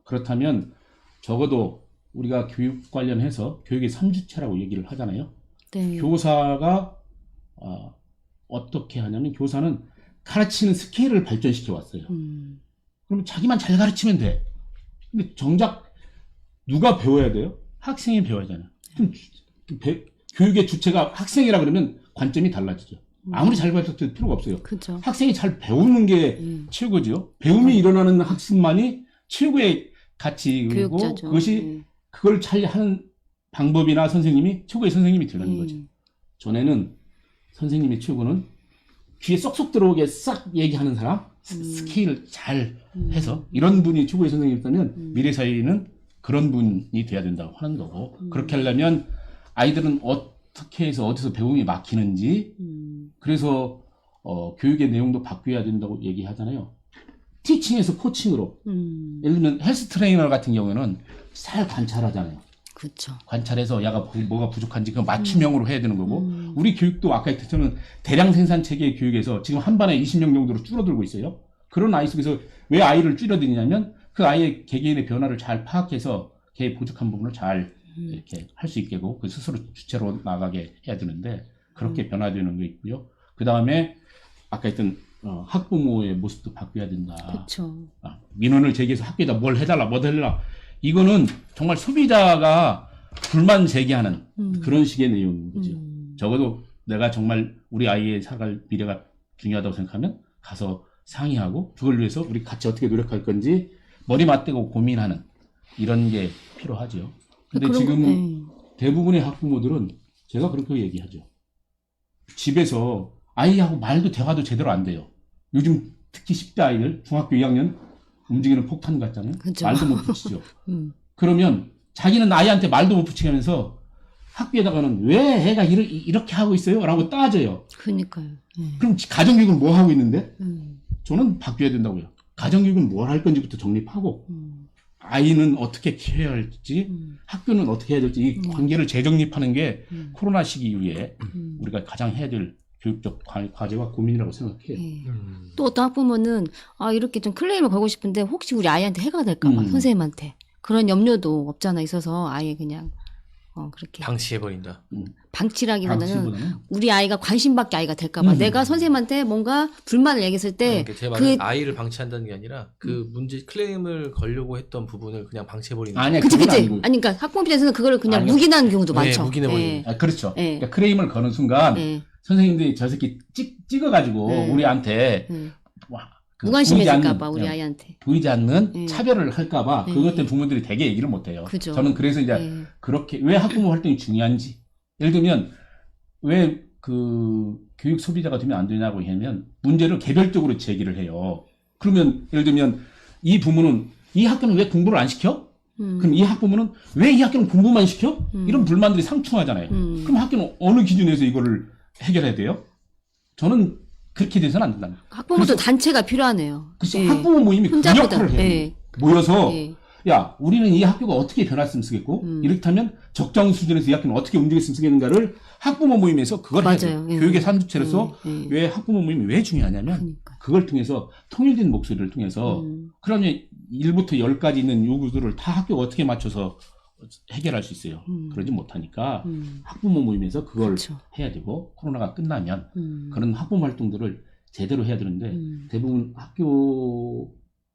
그렇다면 적어도 우리가 교육 관련해서 교육의 3주체라고 얘기를 하잖아요. 네. 교사가 어떻게 하냐면 교사는 가르치는 스케일을 발전시켜 왔어요. 그러면 자기만 잘 가르치면 돼. 근데 정작 누가 배워야 돼요? 학생이 배워야 하잖아요. 그럼 교육의 주체가 학생이라 그러면 관점이 달라지죠. 아무리 잘 가르쳐도 필요가 없어요. 그죠. 학생이 잘 배우는 게 최고죠. 배움이 일어나는 학습만이 최고의 가치이고 교육자죠. 그것이 그걸 잘 하는 방법이나 선생님이 최고의 선생님이 되는 거죠. 전에는 선생님의 최고는 귀에 쏙쏙 들어오게 싹 얘기하는 사람, 스케일을 잘 해서 이런 분이 최고의 선생님이었다면 미래 사회는 그런 분이 돼야 된다고 하는 거고 그렇게 하려면 아이들은 어떻게 해서 어디서 배움이 막히는지 그래서 교육의 내용도 바뀌어야 된다고 얘기하잖아요. 티칭에서 코칭으로 예를 들면 헬스 트레이너 같은 경우에는 잘 관찰하잖아요. 그렇죠. 관찰해서 야가 뭐가 부족한지 그 맞춤형으로 해야 되는 거고 우리 교육도 아까 했듯이 대량 생산 체계 교육에서 지금 한 반에 20명 정도로 줄어들고 있어요. 그런 아이 속에서 왜 아이를 줄여드리냐면 그 아이의 개개인의 변화를 잘 파악해서 걔의 부족한 부분을 잘 이렇게 할 수 있게 하고 그 스스로 주체로 나가게 해야 되는데 그렇게 변화되는 게 있고요. 그 다음에 아까 했던 학부모의 모습도 바뀌어야 된다. 그렇죠. 민원을 제기해서 학교에다 뭘 해달라, 뭐 해달라. 이거는 정말 소비자가 불만 제기하는 그런 식의 내용인 거죠. 적어도 내가 정말 우리 아이의 살아갈 미래가 중요하다고 생각하면 가서 상의하고 그걸 위해서 우리 같이 어떻게 노력할 건지 머리 맞대고 고민하는 이런 게 필요하죠. 근데 지금 대부분의 학부모들은 제가 그렇게 얘기하죠. 집에서 아이하고 말도 대화도 제대로 안 돼요. 요즘 특히 10대 아이들 중학교 2학년 움직이는 폭탄 같잖아요. 그죠. 말도 못 붙이죠. 그러면 자기는 아이한테 말도 못 붙이게 하면서 학교에다가는 왜 애가 이렇게 하고 있어요? 라고 따져요. 그러니까요. 그럼 가정교육은 뭐 하고 있는데? 저는 바뀌어야 된다고요. 가정교육은 뭘 할 건지부터 정립하고 아이는 어떻게 키워야 할지 학교는 어떻게 해야 될지 이 관계를 재정립하는 게 코로나 시기 이후에 우리가 가장 해야 될 교육적 과제와 고민이라고 생각해요. 또 어떤 학부모는 이렇게 좀 클레임을 걸고 싶은데 혹시 우리 아이한테 해가 될까봐 선생님한테 그런 염려도 없잖아 있어서 아예 그냥 그렇게 방치해버린다. 방치라기보다는 우리 아이가 관심받게 아이가 될까봐 내가 선생님한테 뭔가 불만을 얘기했을 때 제 말은 아이를 방치한다는 게 아니라 그 문제 클레임을 걸려고 했던 부분을 그냥 방치해버리는. 아니야, 그치. 그건 아니고. 아니 그러니까 학부모 입장에서는 그거를 그냥 묵인하는 경우도 많죠. 묵인해버리는. 그렇죠. 그러니까 크레임을 거는 순간 선생님들이 저 새끼 찍어가지고 우리한테 무관심해질까봐 우리 아이한테 보이지 않는 차별을 할까봐 그것 때문에 부모들이 되게 얘기를 못해요. 그죠. 저는 그래서 이제 그렇게 왜 학부모 활동이 중요한지 예를 들면 왜 그 교육 소비자가 되면 안 되냐고 하면 문제를 개별적으로 제기를 해요. 그러면 예를 들면 이 부모는 이 학교는 왜 공부를 안 시켜? 그럼 이 학부모는 왜 이 학교는 공부만 시켜? 이런 불만들이 상충하잖아요. 그럼 학교는 어느 기준에서 이거를 해결해야 돼요? 저는 그렇게 돼서는 안 된다. 학부모도 단체가 필요하네요. 그래서 학부모 모임이 그 역할을 해요. 모여서 야 우리는 이 학교가 어떻게 변했으면 쓰겠고 이렇다면 적정 수준에서 이 학교는 어떻게 움직였으면 쓰겠는가를 학부모 모임에서 그걸 해야 돼요. 교육의 산주체로서 왜 학부모 모임이 왜 중요하냐면 그걸 통해서 통일된 목소리를 통해서 그러면 1부터 10까지 있는 요구들을 다 학교가 어떻게 맞춰서 해결할 수 있어요. 그러지 못하니까 학부모 모임에서 그걸 해야 되고 코로나가 끝나면 그런 학부모 활동들을 제대로 해야 되는데 대부분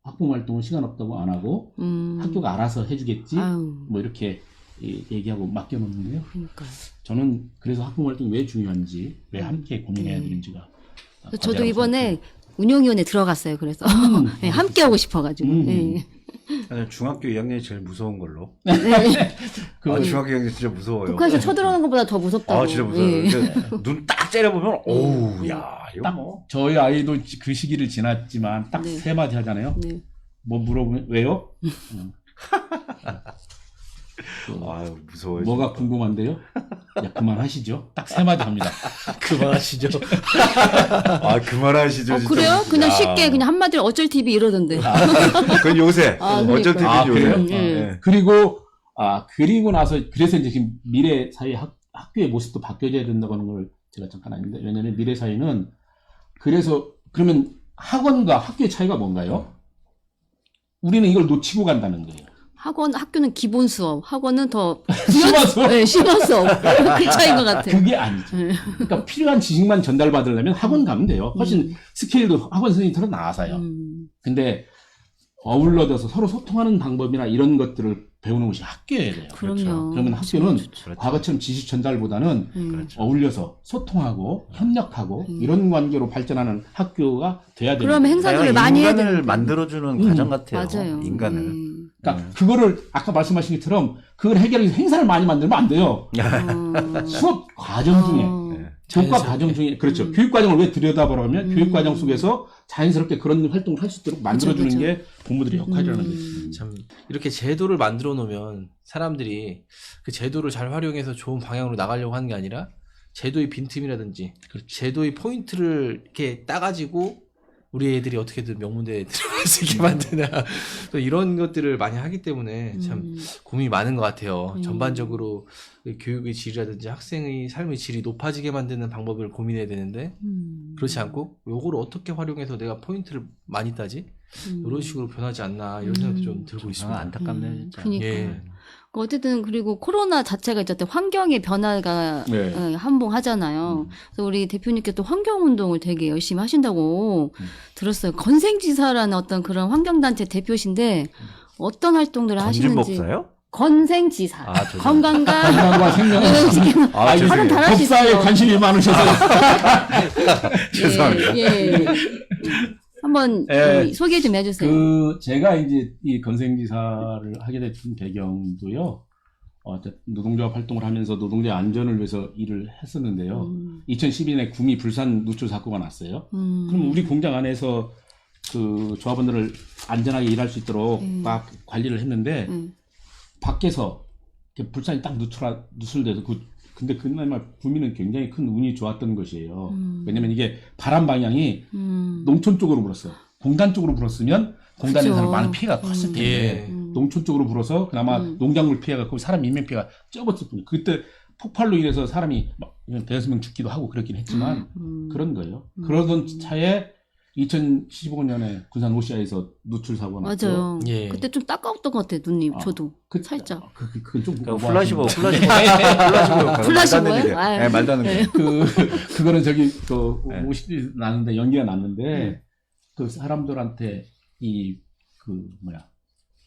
학부모 활동은 시간 없다고 안 하고 학교가 알아서 해주겠지 아유. 뭐 이렇게 얘기하고 맡겨놓는데요. 그러니까요. 저는 그래서 학부모 활동이 왜 중요한지 왜 함께 고민해야 되는지가 저도 이번에 운영위원회 들어갔어요. 그래서 네, 함께 하고 싶어가지고. 네. 아니, 중학교 2학년이 제일 무서운 걸로. 네. 중학교 2학년 진짜 무서워요. 북한에서 쳐들어오는 것보다 더 무섭다고. 진짜 무서워요. 예. 눈 딱 째려보면, 오우, 야, 이거 딱 뭐. 저희 아이도 그 시기를 지났지만 딱 네. 세 마디 하잖아요. 네. 뭐 물어보면 왜요? 아유, 무서워요. 뭐가 궁금한데요? 야, 그만하시죠. 딱 세 마디 합니다. 그만하시죠. 그만하시죠. 진짜. 그래요? 그냥 야. 쉽게 그냥 한마디로 어쩔 TV 이러던데. 그건 요새. 어쩔 TV 아, 요새. 그래요? 네. 그리고 나서 그래서 이제 지금 미래 사회 학교의 모습도 바뀌어져야 된다고 하는 걸 제가 잠깐 아는데 왜냐하면 미래 사회는 그래서 그러면 학원과 학교의 차이가 뭔가요? 우리는 이걸 놓치고 간다는 거예요. 학교는 기본 수업, 학원은 더 심화 수업? 네, 심화 수업. 그 차이인 것 같아요. 그게 아니죠. 네. 그러니까 필요한 지식만 전달받으려면 학원 가면 돼요. 훨씬 스케일도 학원 선생님처럼 나아서요. 근데 어울러져서 서로 소통하는 방법이나 이런 것들을 배우는 것이 학교여야 돼요. 그럼요. 그러면 학교는 그렇죠. 과거처럼 지식 전달보다는 그렇죠. 어울려서 소통하고 협력하고 이런 관계로 발전하는 학교가 돼야 됩니다. 그러면 행사들을 많이 해야 인간을 되는데. 만들어주는 과정 같아요. 맞아요. 인간을. 그러니까 그거를 아까 말씀하신 것처럼 그걸 해결하기 위해서 행사를 많이 만들면 안 돼요. 수업 과정 중에 교과 과정 중에 그렇죠. 교육 과정을 왜 들여다보라면 교육 과정 속에서 자연스럽게 그런 활동을 할 수 있도록 만들어주는 그쵸. 게 부모들의 역할이라는 거죠. 참 이렇게 제도를 만들어 놓으면 사람들이 그 제도를 잘 활용해서 좋은 방향으로 나가려고 하는 게 아니라 제도의 빈틈이라든지 제도의 포인트를 이렇게 따가지고 우리 애들이 어떻게든 명문대에 들어갈 수 있게 만드나 또 이런 것들을 많이 하기 때문에 참 고민이 많은 것 같아요. 전반적으로 교육의 질이라든지 학생의 삶의 질이 높아지게 만드는 방법을 고민해야 되는데 그렇지 않고 요거를 어떻게 활용해서 내가 포인트를 많이 따지? 이런 식으로 변하지 않나 이런 생각도 좀 들고 있습니다. 안타깝네요, 진짜. 그러니까. 예. 어쨌든 그리고 코로나 자체가 이제 환경의 변화가 네. 한봉하잖아요. 그래서 우리 대표님께 또 환경운동을 되게 열심히 하신다고 들었어요. 건생지사라는 어떤 그런 환경단체 대표신데 어떤 활동들을 하시는지. 건진법사요? 건생지사. 죄송합니다. 건강과 건강과 생명을 발음 잘하시죠. 법사에 관심이 많으셔서 죄송합니다. 예. 한번 예. 소개 좀 해주세요. 제가 이제 이 건생지사를 하게 됐던 배경도요. 노동조합 활동을 하면서 노동자 안전을 위해서 일을 했었는데요. 2012년에 구미 불산 누출 사고가 났어요. 그럼 우리 공장 안에서 그 조합원들을 안전하게 일할 수 있도록 막 관리를 했는데 밖에서 이렇게 불산이 딱 누출돼서 근데 그날 구미는 굉장히 큰 운이 좋았던 것이에요. 왜냐면 이게 바람 방향이 농촌 쪽으로 불었어요. 공단 쪽으로 불었으면 공단에서는 그쵸. 많은 피해가 컸을 텐데 농촌 쪽으로 불어서 그나마 농작물 피해가 그 사람 인명 피해가 적었을 뿐이에요. 그때 폭발로 인해서 사람이 막 대여섯 명 죽기도 하고 그렇긴 했지만 그런 거예요. 그러던 차에 2015년에 군산 오시아에서 누출 사고가 났죠. 맞아요. 예. 그때 좀 따가웠던 것 같아요, 누님. 저도 살짝. 그건 좀 플라시보. 플라시보요? 아유. 네, 말도 안 되는 거. 그거는 저기 네. 오시 났는데 연기가 났는데 그 사람들한테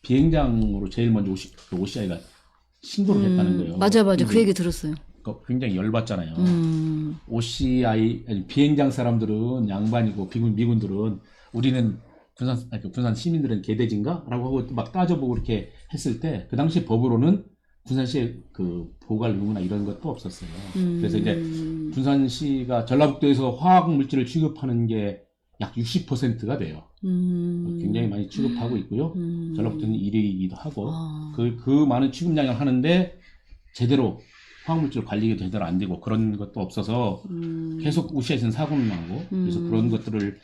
비행장으로 제일 먼저 오시아이가 신고를 했다는 거예요. 맞아요. 그 얘기 들었어요. 굉장히 열받잖아요. OCI 아니, 비행장 사람들은 양반이고 미군들은 우리는 군산 시민들은 개돼지인가라고 하고 막 따져보고 이렇게 했을 때 그 당시 법으로는 군산시에 그 보갈 의무나 이런 것도 없었어요. 그래서 이제 군산시가 전라북도에서 화학 물질을 취급하는 게 약 60%가 돼요. 굉장히 많이 취급하고 있고요. 전라북도는 1위이기도 하고 그 많은 취급량을 하는데 제대로 화학물질 관리가 제대로 안 되고 그런 것도 없어서 계속 우시아에서는 사고는 나고 그래서 그런 것들을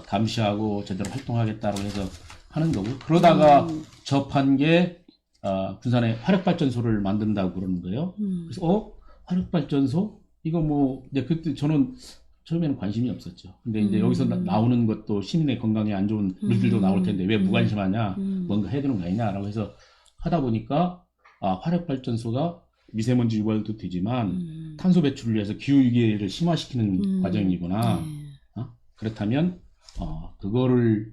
감시하고 제대로 활동하겠다고 해서 하는 거고 그러다가 접한 게 군산에 화력발전소를 만든다고 그러는 거예요. 그래서 화력발전소 이거 뭐 이제 그때 저는 처음에는 관심이 없었죠. 근데 이제 여기서 나오는 것도 시민의 건강에 안 좋은 물질도 나올 텐데 왜 무관심하냐, 뭔가 해야 되는 거 아니냐라고 해서 하다 보니까 화력발전소가 미세먼지 유발도 되지만 탄소 배출을 위해서 기후위기를 심화시키는 과정이구나. 그렇다면 그거를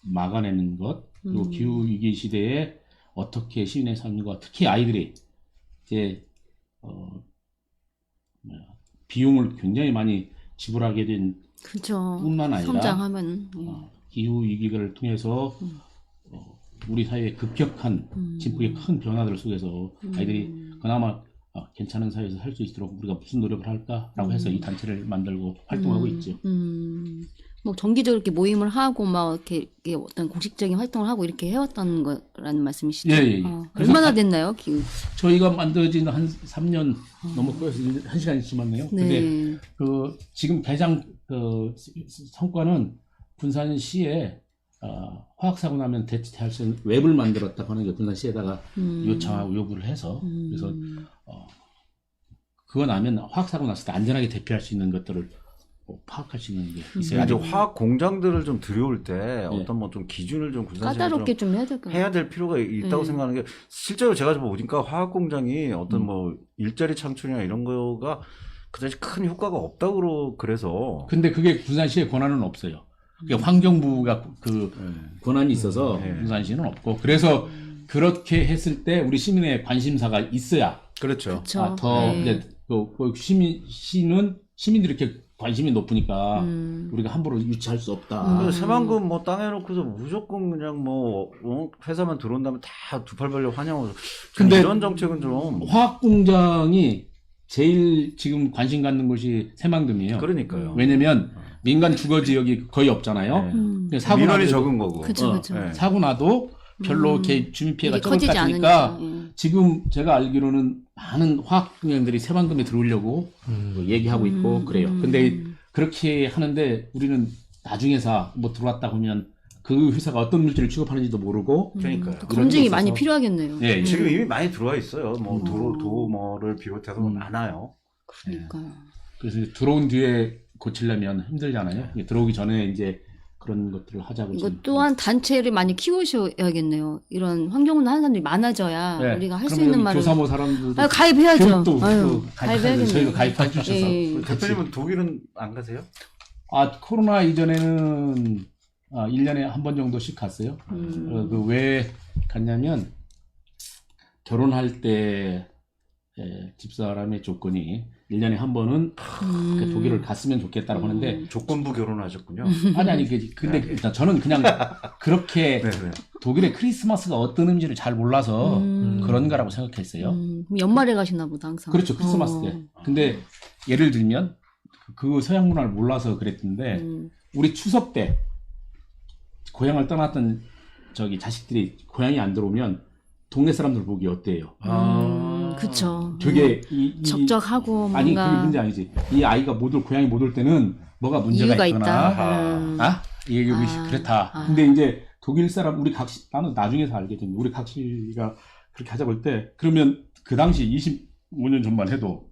막아내는 것, 그리고 음. 기후위기 시대에 어떻게 시민의 삶과 특히 아이들이 이제 비용을 굉장히 많이 지불하게 된 그죠. 뿐만 아니라 성장하면. 기후위기를 통해서 우리 사회의 급격한 진폭의 큰 변화들 속에서 아이들이 그나마 괜찮은 사회에서 살 수 있도록 우리가 무슨 노력을 할까라고 해서 이 단체를 만들고 활동하고 있죠. 뭐 정기적으로 이렇게 모임을 하고 막 이렇게 어떤 공식적인 활동을 하고 이렇게 해왔다는 거라는 말씀이시죠? 예, 예, 예. 그래서 얼마나 됐나요? 기후? 저희가 만들어진 한 3년 넘었고요. 1시간이 지났네요. 네. 근데 지금 가장 성과는 군산시에 화학사고 나면 대처할 수 있는 웹을 만들었다고 하는 게 군산시에다가 요청하고 요구를 해서 그래서 그거 나면 화학사고 났을 때 안전하게 대피할 수 있는 것들을 파악할 수 있는 게 있어요. 아주 화학 공장들을 좀 들여올 때 어떤 뭐 좀 기준을 좀 군산시에서 까다롭게 좀 해야 될 것 같아요. 해야 될 필요가 있다고 생각하는 게 실제로 제가 좀 보니까 화학 공장이 어떤 뭐 일자리 창출이나 이런 거가 그다지 큰 효과가 없다고 그래서 근데 그게 군산시의 권한은 없어요. 그러니까 환경부가 그 권한이 있어서 군산시는 없고 그래서 그렇게 했을 때 우리 시민의 관심사가 있어야 그렇죠. 그쵸. 더 네. 이제 시민들이 이렇게 관심이 높으니까 우리가 함부로 유치할 수 없다. 새만금 뭐 땅에 놓고서 무조건 그냥 뭐 회사만 들어온다면 다 두 팔 벌려 환영하고 근데 이런 정책은 좀 화학 공장이 제일 지금 관심 갖는 곳이 새만금이에요. 그러니까요. 왜냐면 민간 주거 지역이 거의 없잖아요. 네. 사고 민원이 나도- 적은 거고. 그쵸, 그쵸. 네. 사고 나도 별로 이렇게 주민 피해가 이게 적을 것 커지지 같으니까 않으니까. 지금 제가 알기로는 많은 화학 공장들이 새만금에 들어오려고 뭐 얘기하고 있고 그래요. 근데 그렇게 하는데 우리는 나중에서 뭐 들어왔다 보면 그 회사가 어떤 물질을 취급하는지도 모르고 그러니까요. 또 검증이 이런 게 많이 있어서. 필요하겠네요. 예, 지금 이미 많이 들어와 있어요. 뭐 도모를 비롯해서 많아요. 그러니까. 그래서 이제 들어온 뒤에 고치려면 힘들잖아요. 들어오기 전에 이제 그런 것들을 하자고. 이거 지금. 또한 단체를 많이 키우셔야겠네요. 이런 환경운동 하는 사람들이 많아져야 네. 우리가 할 수 그러면 있는 여기 말을. 교사모 사람들도 아, 가입해야죠. 교육도 아유, 가입하는데 저희가 가입해 주셔서 예. 대표님은 독일은 안 가세요? 코로나 이전에는 1년에 한 번 정도씩 갔어요. 그 왜 갔냐면 결혼할 때 집사람의 조건이 1년에 한 번은 그 독일을 갔으면 좋겠다고 하는데 조건부 결혼하셨군요. 아니 근데 일단 저는 그냥 그렇게 네, 네. 독일의 크리스마스가 어떤 의미를 잘 몰라서 그런가라고 생각했어요. 그럼 연말에 가시나 보다 항상. 그렇죠, 크리스마스 때. 근데 예를 들면 그 서양 문화를 몰라서 그랬는데 우리 추석 때 고향을 떠났던 자식들이 고향이 안 들어오면 동네 사람들 보기 어때요? 그쵸. 되게 적적하고 아니 뭔가 그게 문제 아니지. 이 아이가 고향이 못 올 때는 뭐가 문제가 이유가 있구나. 있다. 이게 여기 그렇다. 근데 이제 독일 사람 나는 나중에서 알게 된 우리 각시가 그렇게 하자고 할 때 그러면 그 당시 25년 전만 해도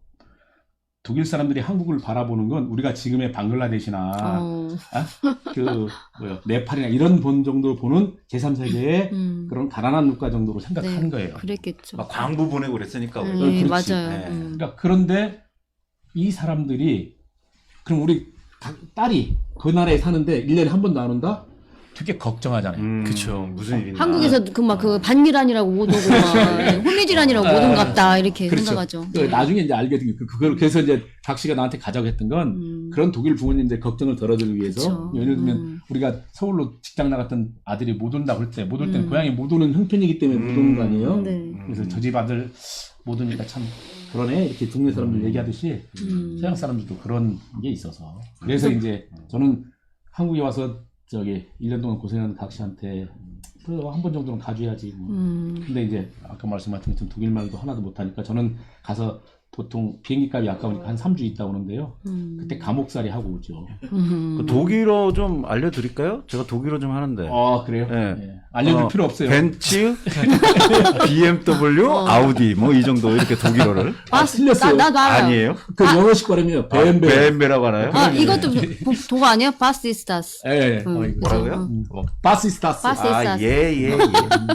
독일 사람들이 한국을 바라보는 건 우리가 지금의 방글라데시나 네팔이나 이런 정도로 보는 제3세계의 그런 가난한 국가 정도로 생각하는 네, 거예요. 그랬겠죠. 막 광부 보내고 그랬으니까. 네, 그렇지. 맞아요. 네. 그러니까 그런데 이 사람들이 그럼 우리 딸이 그 나라에 사는데 1년에 한 번도 안 온다? 되게 걱정하잖아요. 그쵸. 무슨 일이나. 한국에서 그 반미란이라고 못 오고 호미질환이라고 못 온갑다 이렇게 그렇죠. 생각하죠. 나중에 이제 알게 된 게 그걸 그래서 이제 각시가 나한테 가자고 했던 건 그런 독일 부모님들 걱정을 덜어드리기 위해서 그쵸. 예를 들면 우리가 서울로 직장 나갔던 아들이 못 온다고 할 때 못 올 때는 고향에 못 오는 형편이기 때문에 못 오는 거 아니에요. 네. 그래서 저 집 아들 못 오니까 참 그러네 이렇게 동네 사람들 얘기하듯이 서양 사람들도 그런 게 있어서 그래서 이제 저는 한국에 와서 1년 동안 고생한 각시한테 한 번 정도는 가줘야지. 근데 이제 아까 말씀하신 것처럼 독일 말도 하나도 못하니까 저는 가서 보통 비행기 값이 아까우니까 한 3주 있다 오는데요. 그때 감옥살이 하고 오죠. 그 독일어 좀 알려드릴까요? 제가 독일어 좀 하는데. 그래요? 네. 네. 알려줄 필요 없어요. 벤츠, BMW, 아우디 뭐 이 정도 이렇게 독일어를. 틀렸어요. 나도 알아요. 아니에요? 그 영어식 발음이요. 뱀뱀. 뱀배라고 하나요? 이것도 도가 아니에요? 바스티스타스. 예. 뭐라고요? 바시스타스. 바시스타스. 예.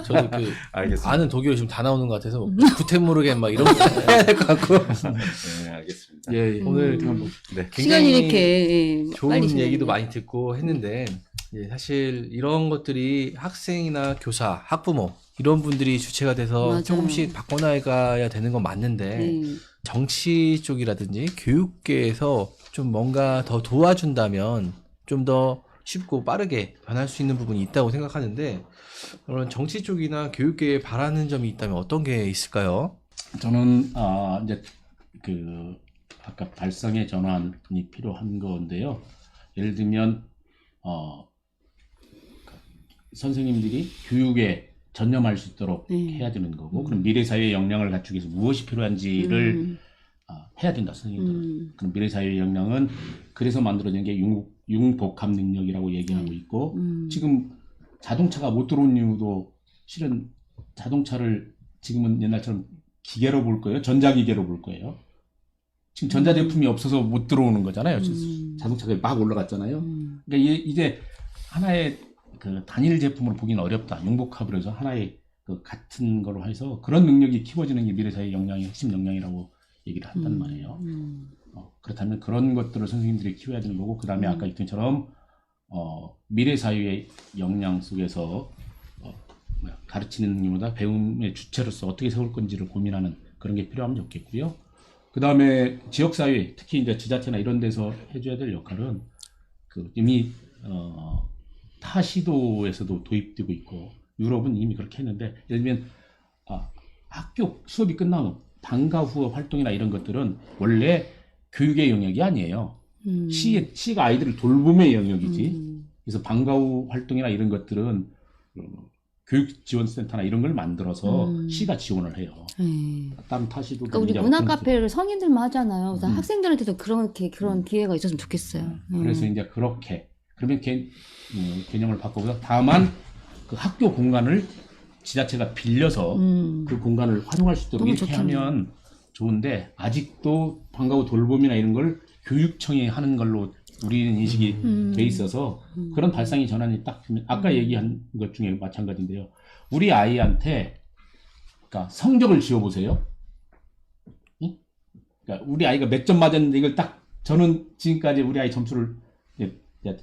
저는 알겠습니다. 아는 독일어 지금 다 나오는 것 같아서 구텐모르게 막 이런 거 해야 될 것 같고 네, 알겠습니다. 오늘 네. 시간이 굉장히 이렇게 좋은 빨리 얘기도 지나네요. 많이 듣고 했는데 예, 사실 이런 것들이 학생이나 교사, 학부모 이런 분들이 주체가 돼서 맞아요. 조금씩 바꿔나가야 되는 건 맞는데 네. 정치 쪽이라든지 교육계에서 좀 뭔가 더 도와준다면 좀 더 쉽고 빠르게 변할 수 있는 부분이 있다고 생각하는데 그런 정치 쪽이나 교육계에 바라는 점이 있다면 어떤 게 있을까요? 저는 이제 그 아까 발상의 전환이 필요한 건데요. 예를 들면 선생님들이 교육에 전념할 수 있도록 해야 되는 거고, 그럼 미래 사회의 역량을 갖추기 위해서 무엇이 필요한지를 해야 된다, 선생님들. 그럼 미래 사회의 역량은 그래서 만들어진 게 융복합 능력이라고 얘기하고 있고, 지금 자동차가 못 들어온 이유도 실은 자동차를 지금은 옛날처럼 기계로 볼 거예요, 전자기계로 볼 거예요. 지금 전자제품이 없어서 못 들어오는 거잖아요. 자동차가 막 올라갔잖아요. 그러니까 이제 하나의 그 단일 제품으로 보기는 어렵다. 융복합으로 해서 하나의 그 같은 걸로 해서 그런 능력이 키워지는 게 미래사회 역량의 핵심 역량이라고 얘기를 한단 말이에요. 그렇다면 그런 것들을 선생님들이 키워야 되는 거고, 그 다음에 아까言った것처럼 미래사회의 역량 속에서 가르치는 능력보다 배움의 주체로서 어떻게 세울 건지를 고민하는 그런 게 필요하면 좋겠고요. 그 다음에 지역사회, 특히 이제 지자체나 이런 데서 해줘야 될 역할은 그 이미 타 시도에서도 도입되고 있고, 유럽은 이미 그렇게 했는데, 예를 들면 학교 수업이 끝나면 방과 후 활동이나 이런 것들은 원래 교육의 영역이 아니에요. 시가 아이들을 돌봄의 영역이지. 그래서 방과 후 활동이나 이런 것들은 교육지원센터나 이런 걸 만들어서 시가 지원을 해요. 다른 타시도. 그러니까 우리 문화 카페를 성인들만 하잖아요. 그래서 학생들한테도 그런 기회가 있었으면 좋겠어요. 그래서 이제 그렇게 그러면 개념을 바꿔보자. 다만 그 학교 공간을 지자체가 빌려서 그 공간을 활용할 수 있도록 이렇게 하면 좋은데, 아직도 방과 후 돌봄이나 이런 걸 교육청이 하는 걸로 우리는 인식이 돼 있어서 그런 발상의 전환이 딱 아까 얘기한 것 중에 마찬가지인데요. 우리 아이한테 그러니까 성적을 지어보세요. 응? 그러니까 우리 아이가 몇 점 맞았는데 이걸 딱, 저는 지금까지 우리 아이 점수를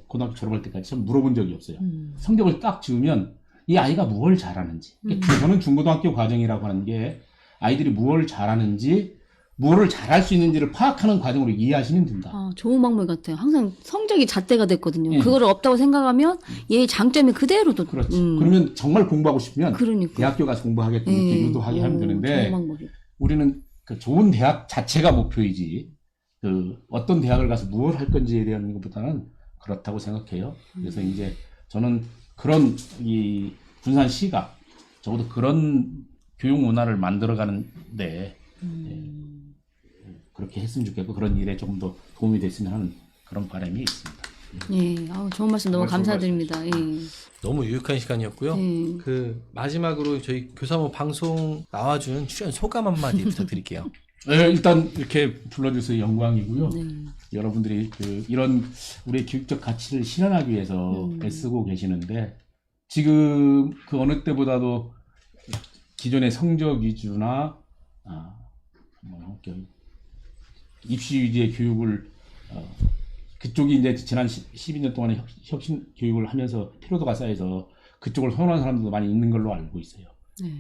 고등학교 졸업할 때까지 참 물어본 적이 없어요. 성적을 딱 지으면 이 아이가 무엇을 잘하는지. 그러니까 저는 중고등학교 과정이라고 하는 게 아이들이 무엇을 잘하는지, 무엇을 잘할 수 있는지를 파악하는 과정으로 이해하시면 된다. 좋은 방법 같아요. 항상 성적이 잣대가 됐거든요. 그거를 없다고 생각하면 얘의 장점이 그대로도. 그렇지. 그러면 정말 공부하고 싶으면 그러니까. 대학교 가서 공부하겠다 이렇게 유도하게 하면 되는데, 우리는 그 좋은 대학 자체가 목표이지 그 어떤 대학을 가서 무엇을 할 건지에 대한 것보다는 그렇다고 생각해요. 그래서 이제 저는 그런 이 군산시가 적어도 그런 교육 문화를 만들어가는데 그렇게 했으면 좋겠고, 그런 일에 조금 더 도움이 됐으면 하는 그런 바람이 있습니다. 예, 좋은 말씀 너무 감사드립니다. 예. 너무 유익한 시간이었고요. 그 마지막으로 저희 교사모 방송 나와준 출연 소감 한마디 부탁드릴게요. 네, 일단 이렇게 불러주셔서 영광이고요. 여러분들이 이런 우리의 교육적 가치를 실현하기 위해서 애쓰고 계시는데, 지금 그 어느 때보다도 기존의 성적 위주나 입시 위주의 교육을 그쪽이 이제 지난 12년 동안에 혁신 교육을 하면서 피로도가 쌓여서 그쪽을 선호하는 사람들도 많이 있는 걸로 알고 있어요.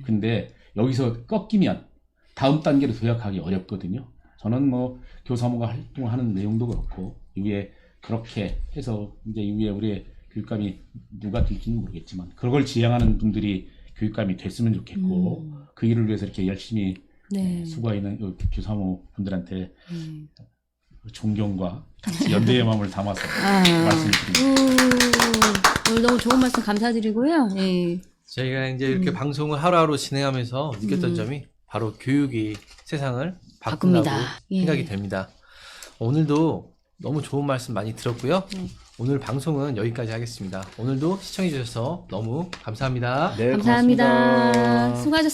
근데 여기서 꺾이면 다음 단계로 도약하기 어렵거든요. 저는 뭐 교사모가 활동하는 내용도 그렇고, 이후에 그렇게 해서 이제 이후에 우리의 교육감이 누가 될지는 모르겠지만 그걸 지향하는 분들이 교육감이 됐으면 좋겠고, 그 일을 위해서 이렇게 열심히 수고하는 교사모 분들한테 존경과 연대의 마음을 담아서 말씀드립니다. 오늘 너무 좋은 말씀 감사드리고요. 예. 저희가 이제 이렇게 방송을 하루하루 진행하면서 느꼈던 점이 바로 교육이 세상을 바꾼다고 생각이 됩니다. 오늘도 너무 좋은 말씀 많이 들었고요. 오늘 방송은 여기까지 하겠습니다. 오늘도 시청해 주셔서 너무 감사합니다. 네, 감사합니다. 고맙습니다. 수고하셨습니다.